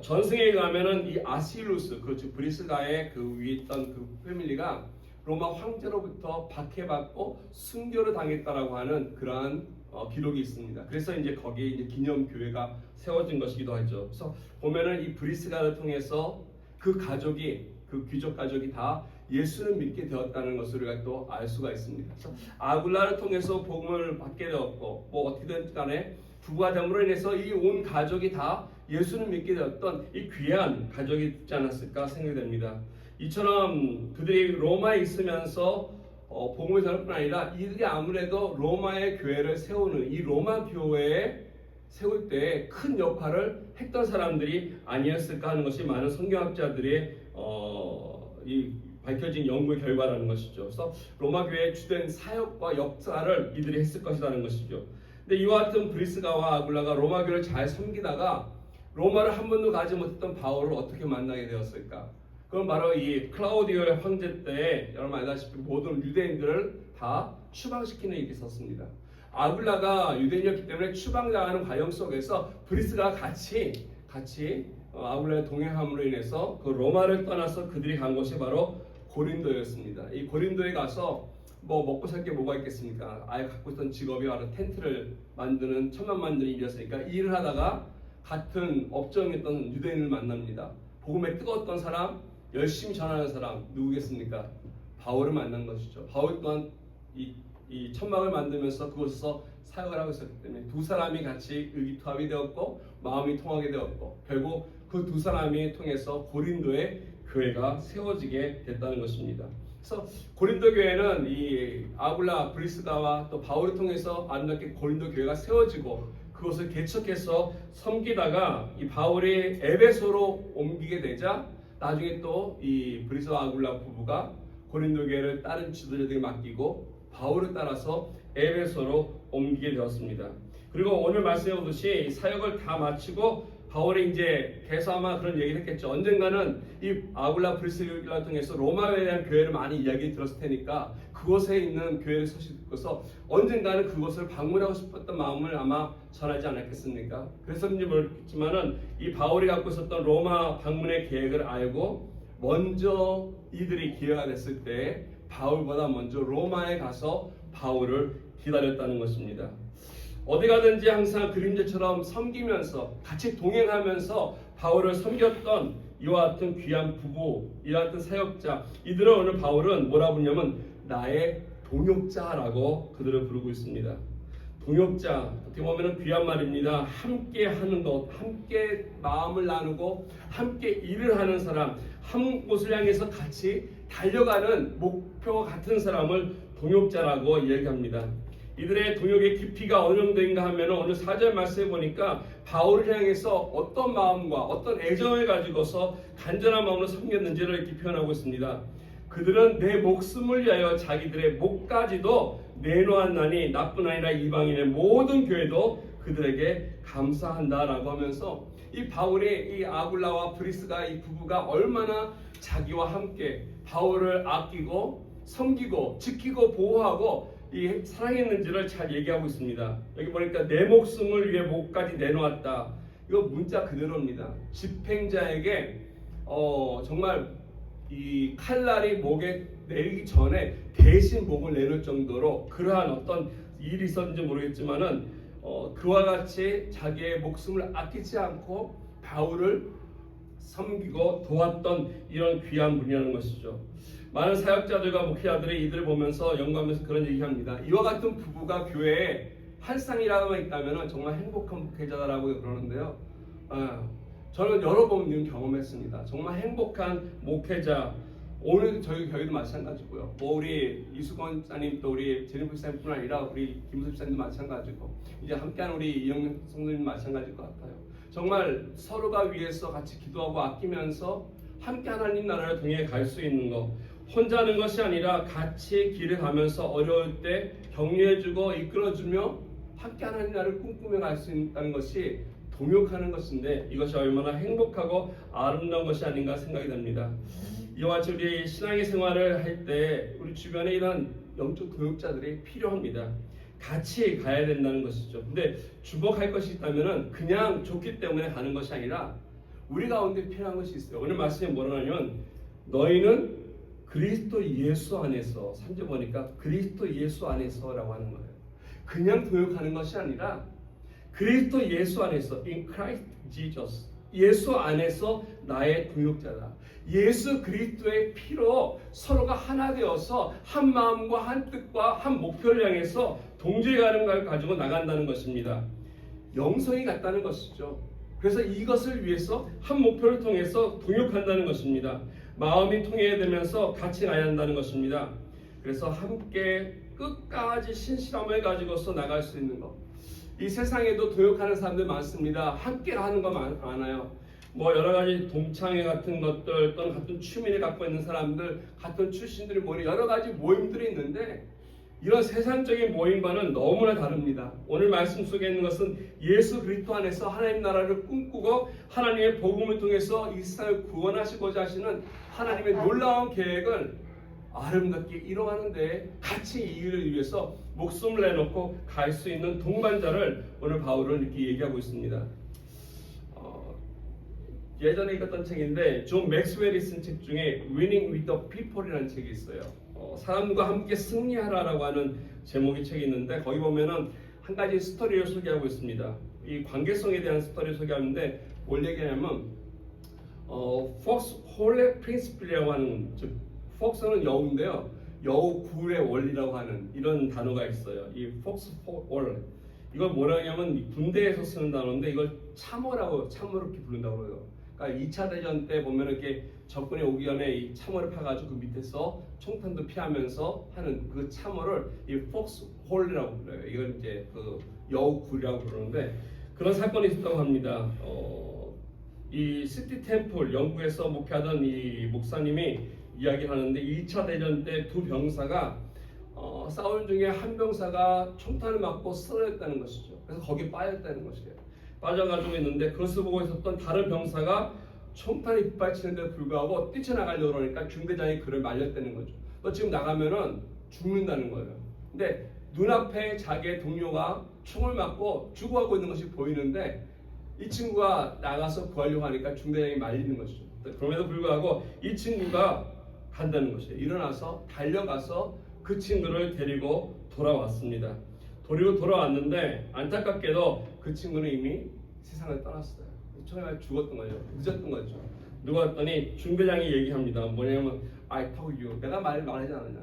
A: 전승에 가면은 이 아실루스 그렇죠 브리스가의 그 위에 있던 그 패밀리가 로마 황제로부터 박해받고 순교를 당했다라고 하는 그러한 기록이 있습니다. 그래서 이제 거기에 이제 기념 교회가 세워진 것이기도 하죠. 그래서 보면은 이 브리스가를 통해서 그 가족이 그 귀족 가족이 다 예수를 믿게 되었다는 것을 우리가 또 알 수가 있습니다. 그래서 아굴라를 통해서 복음을 받게 되었고 뭐 어떻게든 간에 부부가 됨으로 인해서 이 온 가족이 다 예수를 믿게 되었던 이 귀한 가족이 있지 않았을까 생각이 됩니다. 이처럼 그들이 로마에 있으면서 복음을 전할 뿐 아니라 이들이 아무래도 로마의 교회를 세우는 이 로마 교회에 세울 때 큰 역할을 했던 사람들이 아니었을까 하는 것이 많은 성경학자들의 이 밝혀진 연구의 결과라는 것이죠. 그래서 로마 교회의 주된 사역과 역사를 이들이 했을 것이라는 것이죠. 근데 이와 같은 브리스가와 아굴라가 로마 교회를 잘 섬기다가 로마를 한 번도 가지 못했던 바울을 어떻게 만나게 되었을까? 그건 바로 이 클라우디오의 황제 때 여러분 알다시피 모든 유대인들을 다 추방시키는 일이 있었습니다. 아굴라가 유대인이었기 때문에 추방당하는 과정 속에서 브리스가 같이 아굴라의 동행함으로 인해서 그 로마를 떠나서 그들이 간 곳이 바로 고린도였습니다. 이 고린도에 가서 뭐 먹고 살 게 뭐가 있겠습니까? 아예 갖고 있던 직업이 바로 텐트를 만드는 천막 만드는 일이었으니까 일을 하다가 같은 업종이었던 유대인을 만납니다. 복음에 뜨거웠던 사람, 열심히 전하는 사람 누구겠습니까? 바울을 만난 것이죠. 바울 또한 이 천막을 만들면서 그곳에서 사역을 하고 있었기 때문에 두 사람이 같이 의기투합이 되었고 마음이 통하게 되었고 결국 그 두 사람이 통해서 고린도의 교회가 세워지게 됐다는 것입니다. 그래서 고린도 교회는 이 아굴라 브리스가와 또 바울을 통해서 아름답게 고린도 교회가 세워지고 그것을 개척해서 섬기다가 이 바울이 에베소로 옮기게 되자 나중에 또 이 브리스와 아굴라 부부가 고린도 교회를 다른 지도자들에게 맡기고 바울을 따라서 에베소로 옮기게 되었습니다. 그리고 오늘 말씀해 보듯이 사역을 다 마치고 바울이 이제 계속 아마 그런 얘기를 했겠죠. 언젠가는 이 아굴라 브리스가를 통해서 로마에 대한 교회를 많이 이야기 들었을 테니까 그곳에 있는 교회를 소식 듣고서 언젠가는 그곳을 방문하고 싶었던 마음을 아마 전하지 않았겠습니까? 그래서인지 모르겠지만은 이 바울이 갖고 있었던 로마 방문의 계획을 알고 먼저 이들이 기회가 됐을 때 바울보다 먼저 로마에 가서 바울을 기다렸다는 것입니다. 어디 가든지 항상 그림자처럼 섬기면서 같이 동행하면서 바울을 섬겼던 이와 같은 귀한 부부, 이와 같은 사역자, 이들을 오늘 바울은 뭐라 부르냐면 나의 동역자라고 그들을 부르고 있습니다. 동역자, 어떻게 보면 귀한 말입니다. 함께 하는 것, 함께 마음을 나누고 함께 일을 하는 사람, 한 곳을 향해서 같이 달려가는 목표와 같은 사람을 동역자라고 이야기합니다. 이들의 동역의 깊이가 어느 정도인가 하면 오늘 4절 말씀해 보니까 바울을 향해서 어떤 마음과 어떤 애정을 가지고서 간절한 마음으로 섬겼는지를 이렇게 표현하고 있습니다. 그들은 내 목숨을 위하여 자기들의 목까지도 내놓았나니 나뿐 아니라 이방인의 모든 교회도 그들에게 감사한다라고 하면서 이 바울의 이 아굴라와 브리스가 이 부부가 얼마나 자기와 함께 바울을 아끼고 섬기고 지키고 보호하고 이 사랑했는지를 잘 얘기하고 있습니다. 여기 보니까 내 목숨을 위해 목까지 내놓았다. 이거 문자 그대로입니다. 집행자에게 정말 이 칼날이 목에 내리기 전에 대신 목을 내놓을 정도로 그러한 어떤 일이 있었는지 모르겠지만은 그와 같이 자기의 목숨을 아끼지 않고 바울을 섬기고 도왔던 이런 귀한 분이라는 것이죠. 많은 사역자들과 목회자들이 이들을 보면서 연구하면서 그런 얘기합니다. 이와 같은 부부가 교회에 한 쌍이라고 있다면 정말 행복한 목회자라고 그러는데요. 저는 여러 번 경험했습니다. 정말 행복한 목회자. 오늘 저희 교회도 마찬가지고요. 뭐 우리 이수건 사님 또 우리 제니프 사님뿐 아니라 우리 김수집 사님도 마찬가지고 이제 함께하는 우리 이영명 성도님 마찬가지일 것 같아요. 정말 서로가 위해서 같이 기도하고 아끼면서 함께 하나님 나라를 통해 갈 수 있는 것. 혼자 하는 것이 아니라 같이 길을 가면서 어려울 때 격려해주고 이끌어주며 함께 하나님 나라를 꿈꾸며 갈 수 있다는 것이 동역하는 것인데 이것이 얼마나 행복하고 아름다운 것이 아닌가 생각이 듭니다. 이와 같이 우리 신앙의 생활을 할 때 우리 주변에 이런 영적 동역자들이 필요합니다. 같이 가야 된다는 것이죠. 근데 주목할 것이 있다면 그냥 좋기 때문에 가는 것이 아니라 우리 가운데 필요한 것이 있어요. 오늘 말씀이 뭐라냐면 너희는 그리스도 예수 안에서 3절 보니까 그리스도 예수 안에서라고 하는 거예요. 그냥 동역하는 것이 아니라 그리스도 예수 안에서 in Christ Jesus 예수 안에서 나의 동역자다. 예수 그리스도의 피로 서로가 하나 되어서 한 마음과 한 뜻과 한 목표를 향해서 동조해 가는 걸 가지고 나간다는 것입니다. 영성이 같다는 것이죠. 그래서 이것을 위해서 한 목표를 통해서 동역한다는 것입니다. 마음이 통해야 되면서 같이 가야 한다는 것입니다. 그래서 함께 끝까지 신실함을 가지고서 나갈 수 있는 것. 이 세상에도 동역하는 사람들 많습니다. 함께 하는 거 많아요. 뭐 여러 가지 동창회 같은 것들 또는 같은 취미를 갖고 있는 사람들, 같은 출신들이 모인 여러 가지 모임들이 있는데 이런 세상적인 모임과는 너무나 다릅니다. 오늘 말씀 속에 있는 것은 예수 그리스도 안에서 하나님 나라를 꿈꾸고 하나님의 복음을 통해서 이 세상을 구원하시고자 하시는 하나님의 놀라운 계획을 아름답게 이뤄가는데 같이 이 일을 위해서 목숨을 내놓고 갈 수 있는 동반자를 오늘 바울은 이렇게 얘기하고 있습니다. 예전에 읽었던 책인데 존 맥스웰이 쓴 책 중에 Winning with the People이라는 책이 있어요. 사람과 함께 승리하라라고 하는 제목의 책이 있는데 거기 보면은 한 가지 스토리를 소개하고 있습니다. 이 관계성에 대한 스토리를 소개하는데 뭘 얘기하냐면 Fox Hole Principle이라고 하는 즉 폭스는 여우인데요. 여우 굴의 원리라고 하는 이런 단어가 있어요. 이 Fox Hole 이걸 뭐라 하냐면 군대에서 쓰는 단어인데 이걸 참호라고 참호로 이렇게 부른다고 그래요. 그러니까 2차 대전 때 보면 이렇게 적군이 오기 전에 이 참호를 파가지고 그 밑에서 총탄도 피하면서 하는 그 참호를 이 Fox Hole이라고 불러요. 이걸 이제 그 여우 굴이라고 부르는데 그런 사건이 있었다고 합니다. 이 시티 템플 영국에서 목회하던 이 목사님이 이야기하는데 2차 대전 때 두 병사가 싸울 중에 한 병사가 총탄을 맞고 쓰러졌다는 것이죠. 그래서 거기에 빠졌다는 것이에요. 빠져가지고 있는데 그것을 보고 있었던 다른 병사가 총탄이 빗발치는데 불구하고 뛰쳐나가려고 그러니까 중대장이 그를 말렸다는 거죠. 너 지금 나가면은 죽는다는 거예요. 근데 눈앞에 자기의 동료가 총을 맞고 죽어가고 있는 것이 보이는데 이 친구가 나가서 구하려고 하니까 중대장이 말리는 것이죠. 그럼에도 불구하고 이 친구가 간다는 것이에요. 일어나서 달려가서 그 친구를 데리고 돌아왔습니다. 데리고 돌아왔는데 안타깝게도 그 친구는 이미 세상을 떠났어요. 처음에 죽었던 거죠. 늦었던 거죠. 누가 왔더니 중대장이 얘기합니다. 뭐냐면 I told you. 내가 말하지 않았냐.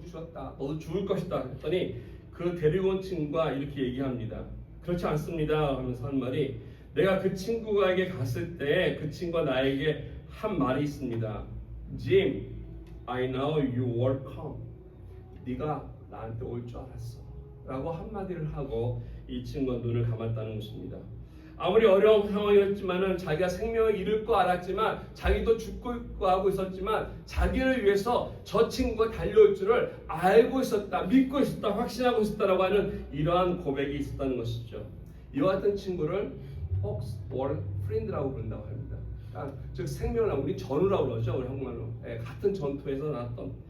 A: 죽었다. 너도 죽을 것이다. 했더니 그 데리고 온 친구가 이렇게 얘기합니다. 그렇지 않습니다. 하면서 한 말이 내가 그 친구에게 갔을 때 그 친구가 나에게 한 말이 있습니다. Jim, I know you will come. 네가 나한테 올 줄 알았어. 라고 한마디를 하고 이 친구가 눈을 감았다는 것입니다. 아무리 어려운 상황이었지만은 자기가 생명을 잃을 거 알았지만 자기도 죽고 하고 있었지만 자기를 위해서 저 친구가 달려올 줄을 알고 있었다, 믿고 있었다, 확신하고 있었다라고 하는 이러한 고백이 있었다는 것이죠. 이와 같은 친구를 Fox Hole Friend라고 부른다고 합니다. 그러니까 즉 생명을 우리 전우라고 그러죠, 우리 한국말로. 같은 전투에서 나왔던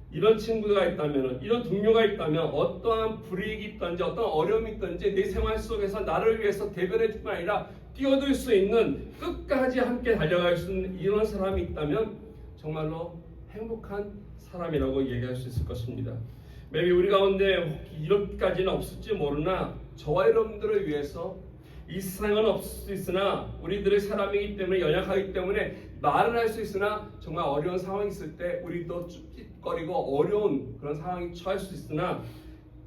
A: 이런 친구가 있다면, 이런 동료가 있다면 어떠한 불이익이 있든지 어떤 어려움이 있든지 내 생활 속에서 나를 위해서 대변해 줄 뿐 아니라 뛰어들 수 있는 끝까지 함께 달려갈 수 있는 이런 사람이 있다면 정말로 행복한 사람이라고 얘기할 수 있을 것입니다. maybe 우리 가운데 이렇게까지는 없을지 모르나 저와 여러분들을 위해서 이 세상은 없을 수 있으나 우리들의 사람이기 때문에 연약하기 때문에 말은 할 수 있으나 정말 어려운 상황이 있을 때 우리도 쭈삣거리고 어려운 그런 상황이 처할 수 있으나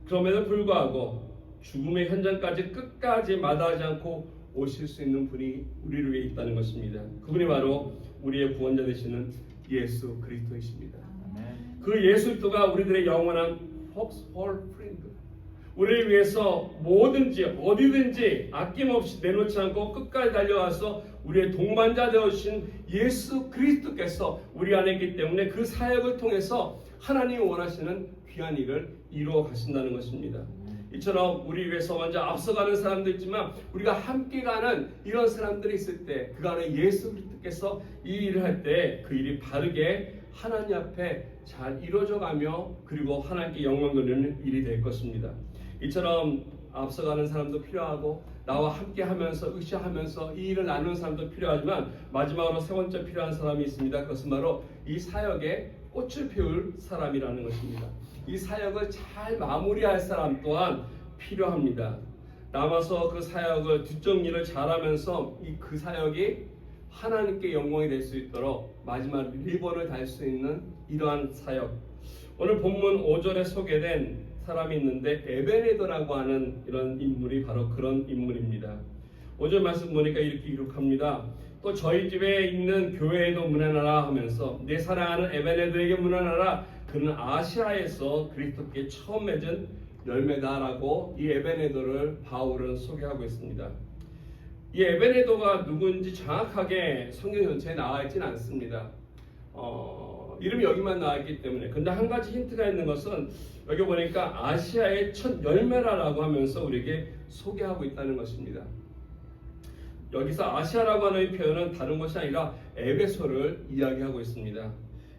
A: 그럼에도 불구하고 죽음의 현장까지 끝까지 마다하지 않고 오실 수 있는 분이 우리를 위해 있다는 것입니다. 그분이 바로 우리의 구원자 되시는 예수 그리스도이십니다. 그 예수 그리스도가 우리들의 영원한 Fox Hole Friend, 우리를 위해서 뭐든지 어디든지 아낌없이 내놓지 않고 끝까지 달려와서 우리의 동반자 되어주신 예수 그리스도께서 우리 안에 있기 때문에 그 사역을 통해서 하나님이 원하시는 귀한 일을 이루어 가신다는 것입니다. 이처럼 우리 위해서 먼저 앞서가는 사람도 있지만 우리가 함께 가는 이런 사람들이 있을 때 그 안에 예수 그리스도께서 이 일을 할 때 그 일이 바르게 하나님 앞에 잘 이루어져 가며 그리고 하나님께 영광 돌리는 일이 될 것입니다. 이처럼 앞서가는 사람도 필요하고 나와 함께 하면서 으쌰하면서 이 일을 나누는 사람도 필요하지만 마지막으로 세 번째 필요한 사람이 있습니다. 그것은 바로 이 사역에 꽃을 피울 사람이라는 것입니다. 이 사역을 잘 마무리할 사람 또한 필요합니다. 남아서 그 사역을 뒷정리를 잘하면서 그 사역이 하나님께 영광이 될 수 있도록 마지막 리본을 달 수 있는 이러한 사역. 오늘 본문 5절에 소개된 사람이 있는데 에베네더라고 하는 이런 인물이 바로 그런 인물입니다. 5절 말씀 보니까 이렇게 기록합니다. 또 저희 집에 있는 교회에도 문안하라 하면서 내 사랑하는 에베네더에게 문안하라. 그는 아시아에서 그리스도께 처음 맺은 열매다라고 이 에베네더를 바울은 소개하고 있습니다. 이 에베네더가 누구인지 정확하게 성경 전체에 나와 있지는 않습니다. 이름이 여기만 나와 있기 때문에. 근데 한 가지 힌트가 있는 것은 여기 보니까 아시아의 첫 열매라라고 하면서 우리에게 소개하고 있다는 것입니다. 여기서 아시아라고 하는 표현은 다른 것이 아니라 에베소를 이야기하고 있습니다.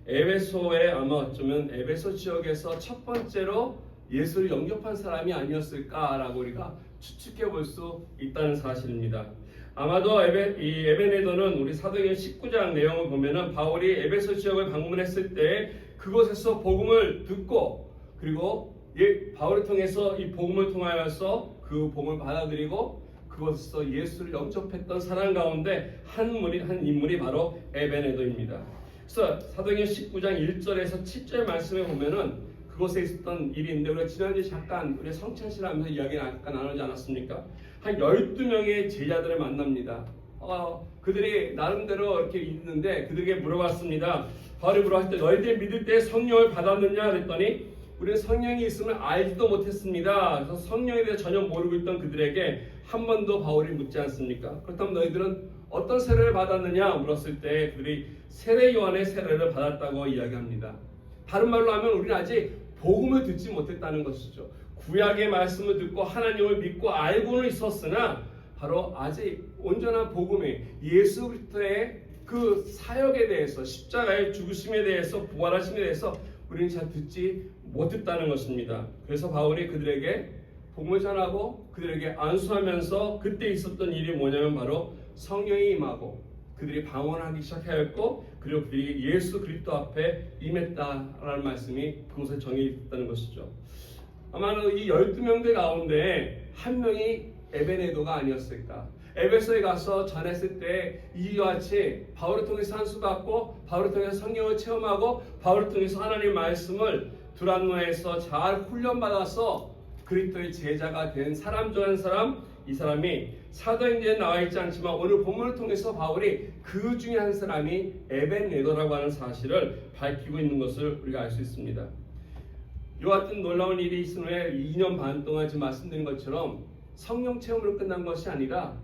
A: 에베소에 아마 어쩌면 에베소 지역에서 첫 번째로 예수를 영접한 사람이 아니었을까라고 우리가 추측해 볼 수 있다는 사실입니다. 아마도 이 에베네더는 우리 사도행전 19장 내용을 보면은 바울이 에베소 지역을 방문했을 때 그곳에서 복음을 듣고 그리고 바울을 통해서 이 복음을 통하여서 그 복음을 받아들이고 그곳에서 예수를 영접했던 사람 가운데 한 인물이 바로 에베네더입니다. 그래서 사도행전 19장 1절에서 7절 말씀에 보면은 그곳에 있었던 일이 있는데 우리가 지난주에 잠깐 우리 성찬식하면서 이야기 잠깐 나누지 않았습니까? 한 12명의 제자들을 만납니다. 그들이 나름대로 이렇게 있는데 그들에게 물어봤습니다. 바울이 물어봤을 때 너희들이 믿을 때 성령을 받았느냐 그랬더니 우리는 성령이 있음을 알지도 못했습니다. 그래서 성령에 대해 전혀 모르고 있던 그들에게 한 번도 바울이 묻지 않습니까? 그렇다면 너희들은 어떤 세례를 받았느냐 물었을 때 그들이 세례 요한의 세례를 받았다고 이야기합니다. 다른 말로 하면 우리는 아직 복음을 듣지 못했다는 것이죠. 구약의 말씀을 듣고 하나님을 믿고 알고는 있었으나 바로 아직 온전한 복음의 예수 그리스도의 그 사역에 대해서 십자가의 죽으심에 대해서 부활하심에 대해서 우리는 잘 듣지 못했다는 것입니다. 그래서 바울이 그들에게 복음을 전하고 그들에게 안수하면서 그때 있었던 일이 뭐냐면 바로 성령이 임하고 그들이 방언하기 시작하였고 그리고 그들이 예수 그리스도 앞에 임했다라는 말씀이 그곳에 정의됐다는 것이죠. 아마 이 12명들 가운데 한 명이 에베네더가 아니었을까. 에베소에 가서 전했을 때 이와 같이 바울을 통해서 한수받고 바울을 통해서 성령을 체험하고 바울을 통해서 하나님의 말씀을 두란노에서 잘 훈련받아서 그리스도의 제자가 된 사람 중 한 사람, 이 사람이 사도행전에 나와 있지 않지만 오늘 본문을 통해서 바울이 그 중에 한 사람이 에베네더라고 하는 사실을 밝히고 있는 것을 우리가 알 수 있습니다. 이와 같은 놀라운 일이 있은 후에 2년 반 동안 지금 말씀드린 것처럼 성령 체험으로 끝난 것이 아니라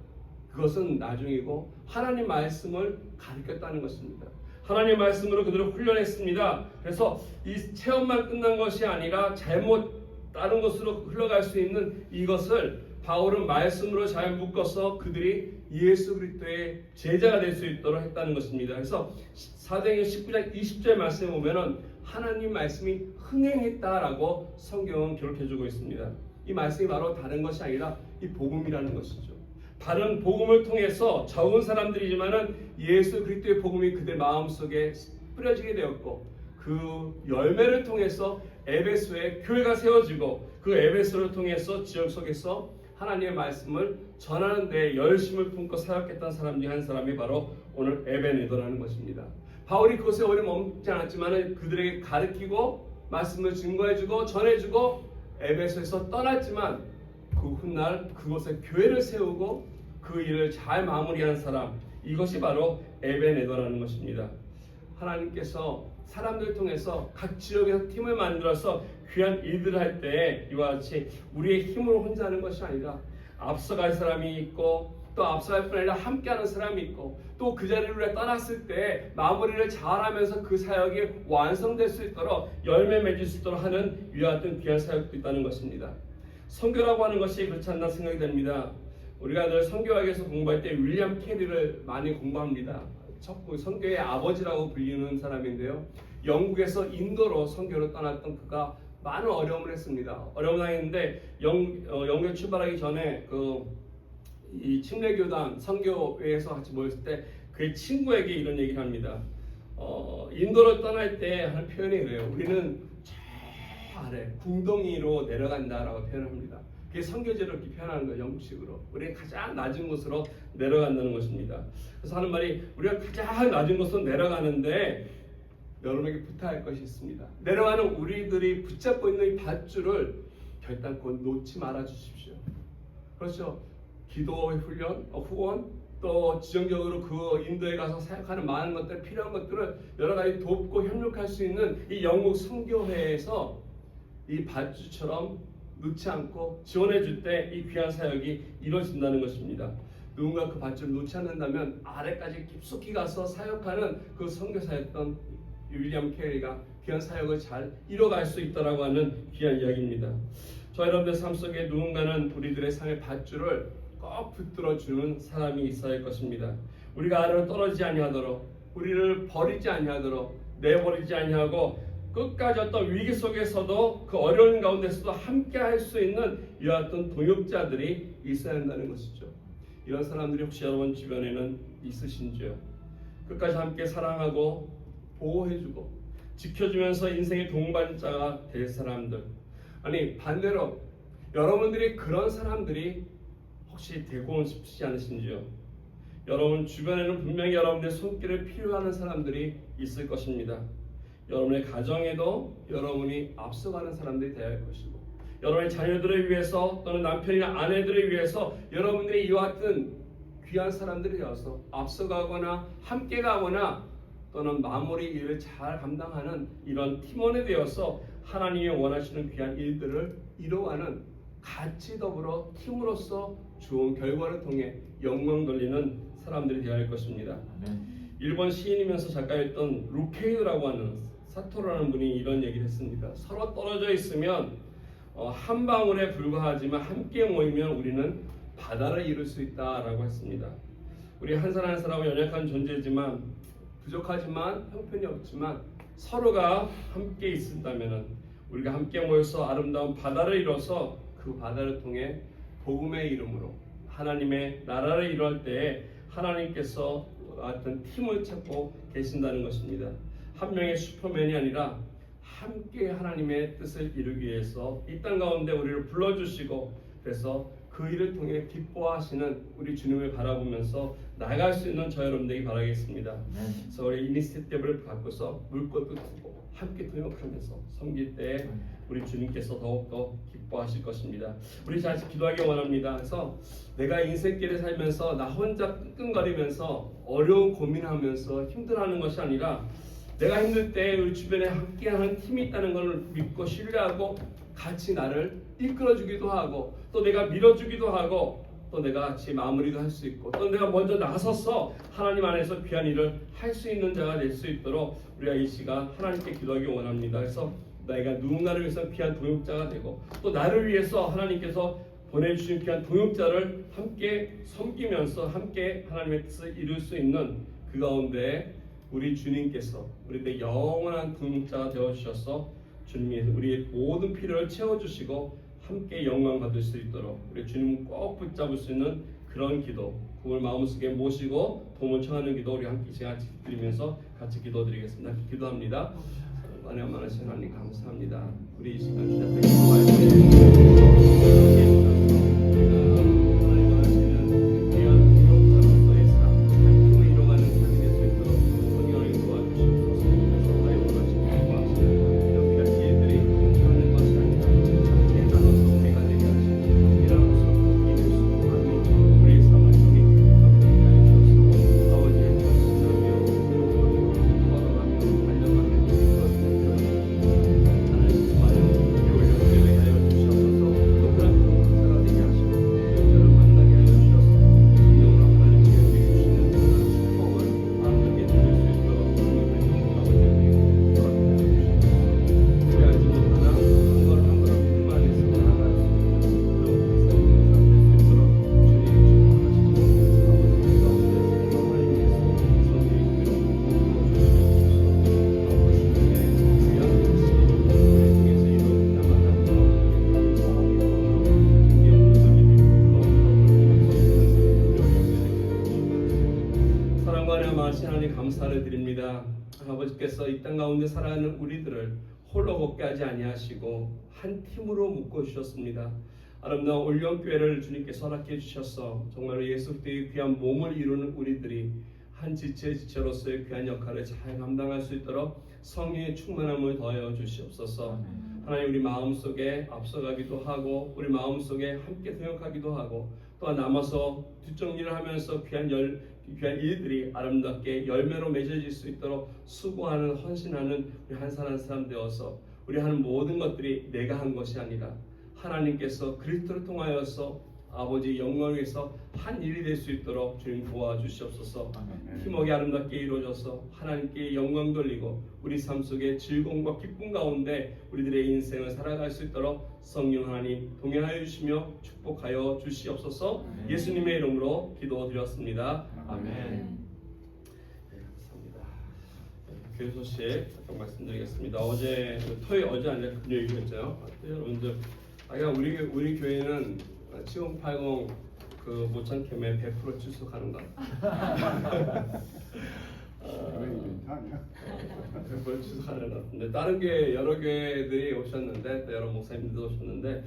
A: 그것은 나중이고 하나님 말씀을 가르쳤다는 것입니다. 하나님 말씀으로 그들을 훈련했습니다. 그래서 이 체험만 끝난 것이 아니라 잘못 다른 것으로 흘러갈 수 있는 이것을 바울은 말씀으로 잘 묶어서 그들이 예수 그리스도의 제자가 될 수 있도록 했다는 것입니다. 그래서 사도행전 19장 20절 말씀에 보면은 하나님 말씀이 흥행했다라고 성경은 기록해주고 있습니다. 이 말씀이 바로 다른 것이 아니라 이 복음이라는 것이죠. 다른 복음을 통해서 적은 사람들이지만은 예수 그리스도의 복음이 그들 마음속에 뿌려지게 되었고 그 열매를 통해서 에베소에 교회가 세워지고 그 에베소를 통해서 지역 속에서 하나님의 말씀을 전하는 데 열심을 품고 사역했던 사람 중 한 사람이 바로 오늘 에베네더라는 것입니다. 바울이 그곳에 오래 머물지 않았지만 그들에게 가르치고 말씀을 증거해주고 전해주고 에베소에서 떠났지만 그 훗날 그곳에 교회를 세우고 그 일을 잘 마무리한 사람, 이것이 바로 에베네더라는 것입니다. 하나님께서 사람들을 통해서 각 지역에서 팀을 만들어서 귀한 일들을 할 때 이와 같이 우리의 힘으로 혼자 하는 것이 아니라 앞서갈 사람이 있고 또 앞서갈 뿐 아니라 함께하는 사람이 있고 또 그 자리를 우리가 떠났을 때 마무리를 잘하면서 그 사역이 완성될 수 있도록 열매 맺을 수 있도록 하는 위와 같은 귀한 사역도 있다는 것입니다. 선교라고 하는 것이 그렇지 않나 생각이 됩니다. 우리가 늘 선교학에서 공부할 때 윌리엄 캐리를 많이 공부합니다. 선교의 아버지라고 불리는 사람인데요. 영국에서 인도로 선교를 떠났던 그가 많은 어려움을 했습니다. 어려움을 당했는데 영국에 출발하기 전에 이 침례교단 선교회에서 같이 모였을 때 그의 친구에게 이런 얘기를 합니다. 인도를 떠날 때 하는 표현이 그래요. 우리는 저 아래 궁덩이로 내려간다라고 표현합니다. 그게 선교제로 이렇게 표현하는 거예요. 영국식으로. 우리는 가장 낮은 곳으로 내려간다는 것입니다. 그래서 하는 말이 우리가 가장 낮은 곳으로 내려가는데 여러분에게 부탁할 것이 있습니다. 내려가는 우리들이 붙잡고 있는 이 밧줄을 결단코 놓지 말아 주십시오. 그렇죠. 기도의 훈련, 후원, 또 지정적으로 그 인도에 가서 사역하는 많은 것들, 필요한 것들을 여러 가지 돕고 협력할 수 있는 이 영국 선교회에서 이 밧줄처럼 놓지 않고 지원해 줄 때 이 귀한 사역이 이루어진다는 것입니다. 누군가 그 밧줄을 놓지 않는다면 아래까지 깊숙이 가서 사역하는 그 선교사였던 윌리엄 캐리가 귀한 사역을 잘 이뤄갈 수 있다라고 하는 귀한 이야기입니다. 저 여러분들 삶 속에 누군가는 우리들의 삶의 밧줄을 꼭 붙들어 주는 사람이 있어야 할 것입니다. 우리가 아래로 떨어지지 아니하도록, 우리를 버리지 아니하도록, 내버리지 아니하고 끝까지 어떤 위기 속에서도 그 어려운 가운데서도 함께 할 수 있는 이와 같은 동역자들이 있어야 한다는 것이죠. 이런 사람들이 혹시 여러분 주변에는 있으신지요? 끝까지 함께 사랑하고 보호해주고 지켜주면서 인생의 동반자가 될 사람들. 아니 반대로 여러분들이 그런 사람들이 혹시 되고 싶지 않으신지요? 여러분 주변에는 분명히 여러분들의 손길을 필요하는 사람들이 있을 것입니다. 여러분의 가정에도 여러분이 앞서가는 사람들이 되어야 할 것이고, 여러분의 자녀들을 위해서 또는 남편이나 아내들을 위해서 여러분들이 이와 같은 귀한 사람들이 되어서 앞서가거나 함께 가거나 또는 마무리 일을 잘 감당하는 이런 팀원이 되어서 하나님이 원하시는 귀한 일들을 이루어가는, 같이 더불어 팀으로서 좋은 결과를 통해 영광 돌리는 사람들이 되어야 할 것입니다. 일본 시인이면서 작가였던 루케이드라고 하는 사토라는 분이 이런 얘기를 했습니다. 서로 떨어져 있으면 한 방울에 불과하지만 함께 모이면 우리는 바다를 이룰 수 있다라고 했습니다. 우리 한 사람 한 사람은 연약한 존재지만, 부족하지만 형편이 없지만 서로가 함께 있었다면 우리가 함께 모여서 아름다운 바다를 이뤄서 그 바다를 통해 복음의 이름으로 하나님의 나라를 이루할 때에 하나님께서 어떤 팀을 찾고 계신다는 것입니다. 한 명의 슈퍼맨이 아니라 함께 하나님의 뜻을 이루기 위해서 이 땅 가운데 우리를 불러주시고, 그래서 그 일을 통해 기뻐하시는 우리 주님을 바라보면서 나갈 수 있는 저 여러분 되기 바라겠습니다. 그래서 우리 이니시티브를 갖고서 물 것도 두고 함께 동역하면서 섬길 때 우리 주님께서 더욱더 기뻐하실 것입니다. 우리 같이 기도하기 원합니다. 그래서 내가 인생길을 살면서 나 혼자 끙끙거리면서 어려운 고민하면서 힘들어하는 것이 아니라, 내가 힘들 때 우리 주변에 함께하는 팀이 있다는 것을 믿고 신뢰하고 같이 나를 이끌어주기도 하고, 또 내가 밀어주기도 하고, 또 내가 같이 마무리도 할 수 있고, 또 내가 먼저 나서서 하나님 안에서 귀한 일을 할 수 있는 자가 될 수 있도록 우리가 이 시간 하나님께 기도하기 원합니다. 그래서 내가 누군가를 위해서 귀한 동역자가 되고, 또 나를 위해서 하나님께서 보내주신 귀한 동역자를 함께 섬기면서 함께 하나님의 뜻을 이룰 수 있는 그 가운데 우리 주님께서 우리의 영원한 동역자가 되어주셔서 주님이 우리의 모든 필요를 채워주시고 함께 영광 받을 수 있도록 우리 주님 꼭 붙잡을 수 있는 그런 기도, 그걸 마음속에 모시고 도움을 청하는 기도 우리 함께 같이 드리면서 같이 기도드리겠습니다. 기도합니다. 안에 많으신 하나님 감사합니다. 우리 이 시간 주님 앞에 기도할 때 감사를 드립니다. 아버지께서 이 땅 가운데 살아가는 우리들을 홀로 걷게 하지 아니하시고 한 팀으로 묶어 주셨습니다. 아름다운 올리원교회를 주님께서 허락해 주셔서 정말로 예수 그리스도의 귀한 몸을 이루는 우리들이 한 지체로서의 귀한 역할을 잘 감당할 수 있도록 성령의 충만함을 더하여 주시옵소서. 하나님, 우리 마음속에 앞서가기도 하고 우리 마음속에 함께 동역하기도 하고 또한 남아서 뒷정리를 하면서 귀한 일들이 아름답게 열매로 맺어질 수 있도록 수고하는 헌신하는 우리 한 사람 한 사람 되어서 우리 하는 모든 것들이 내가 한 것이 아니라 하나님께서 그리스도를 통하여서 아버지 영광을 위해서 한 일이 될 수 있도록 주님 도와주시옵소서. 힘없게 아름답게 이루어져서 하나님께 영광 돌리고 우리 삶 속에 즐거움과 기쁨 가운데 우리들의 인생을 살아갈 수 있도록 성령 하나님 동행하여 주시며 축복하여 주시옵소서. 예수님의 이름으로 기도드렸습니다. 아멘. 네, 감사합니다. 교회 소식 잠깐 말씀드리겠습니다. 어제 아니라 금요일이었죠. 여러분들, 우리 교회는 7080 그 모창 캠에 100% 출석하는가? 100% 출석하는 것 같은데 다른 교회 여러 교회들이 오셨는데 또 여러 목사님들도 오셨는데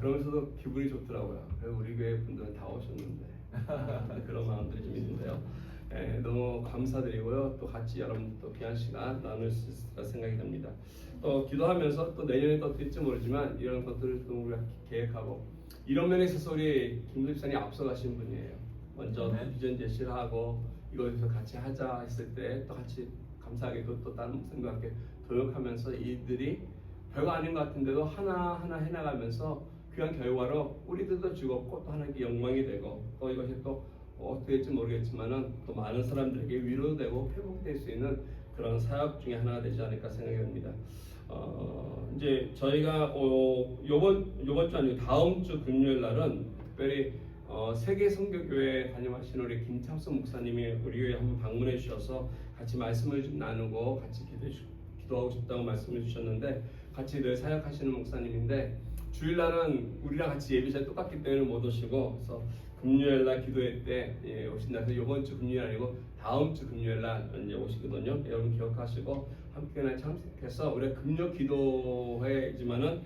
A: 그러면서도 기분이 좋더라고요. 그래서 우리 교회 분들은 다 오셨는데 그런 마음들이 좀 있는데요. 너무 감사드리고요. 또 같이 여러분 또 귀한 시간 나눌 수 있을까 생각이 됩니다. 또 기도하면서 또 내년에 또 될지 모르지만 이런 것들을 또 우리가 계획하고 이런 면에 있어서 우리 김 집사님 앞서가신 분이에요. 먼저 비전 제시를 하고 이것에서 같이 하자 했을 때 또 같이 감사하게도 또 다른 목사님과 함께 도역하면서 이들이 별거 아닌 것 같은데도 하나하나 해나가면서 귀한 결과로 우리들도 즐겁고 또 하나님께 영광이 되고 또 이것이 또 어떻게 될지 모르겠지만은 또 많은 사람들에게 위로도 되고 회복될 수 있는 그런 사역 중에 하나가 되지 않을까 생각이 듭니다. 이제 저희가 요번 주 아니고 다음 주 금요일 날은 특별히 세계 선교교회 다녀가신 우리 김창수 목사님이 우리 교회 한번 방문해 주셔서 같이 말씀을 좀 나누고 같이 기도하고 싶다고 말씀해 주셨는데 같이 늘 사역하시는 목사님인데 주일 날은 우리랑 같이 예비자에 똑같기 때문에 못 오시고 그래서 금요일 날 기도회 때 오신다. 그래서 이번 주 금요일 아니고 다음 주 금요일 날 이제 오시거든요. 여러분 기억하시고 함께 참석해서 우리가 금요 기도회지만은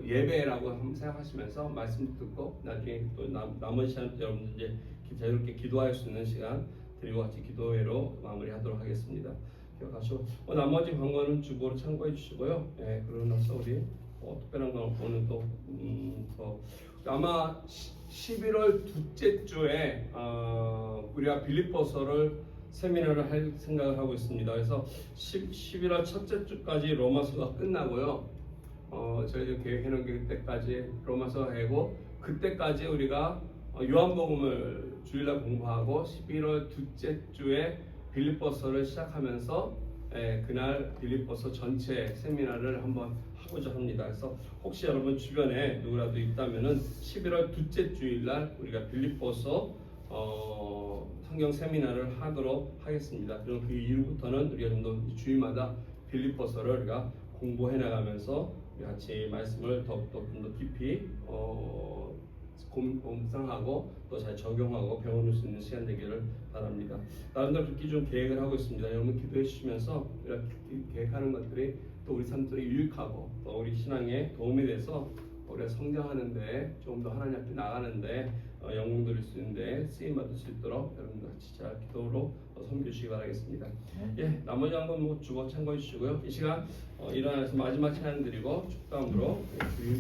A: 예배라고 한번 생각하시면서 말씀 듣고 나중에 또 남은 시간 여러분들 이제 자유롭게 기도할 수 있는 시간 드리고 같이 기도회로 마무리하도록 하겠습니다. 기억하시고 나머지 광고는 주보로 참고해 주시고요. 그러고 나서 우리 특별한 건 오늘 또 아마 11월 둘째 주에 우리가 빌립보서를 세미나를 할 생각을 하고 있습니다. 그래서 11월 첫째 주까지 로마서가 끝나고요. 저희들 계획해 놓은 그때까지 로마서 하고 그때까지 우리가 요한복음을 주일날 공부하고 11월 둘째 주에 빌립보서를 시작하면서 그날 빌립보서 전체 세미나를 한번 하고자 합니다. 그래서 혹시 여러분 주변에 누구라도 있다면은 11월 둘째 주일날 우리가 빌립보서 성경 세미나를 하도록 하겠습니다. 그럼 그 이후부터는 우리가 좀 더 주일마다 빌립보서를 우리가 공부해 나가면서 같이 말씀을 더욱더 좀 더 깊이 묵상하고 또 잘 적용하고 배워볼 수 있는 시간 되기를 바랍니다. 나름대로 그렇게 좀 계획을 하고 있습니다. 여러분 기도해 주시면서 이렇게 계획하는 것들이 또 우리 삶 속에 유익하고 또 우리 신앙에 도움이 돼서 우리가 성장하는데 조금 더 하나님 앞에 나가는데 영광 돌릴 수 있는데 쓰임 받을 수 있도록 여러분들 같이 잘 기도로 섬겨주시기 바라겠습니다. 나머지 한번 주고 참고해 주시고요. 이 시간 일어나서 마지막 찬양 드리고 축도함으로 주일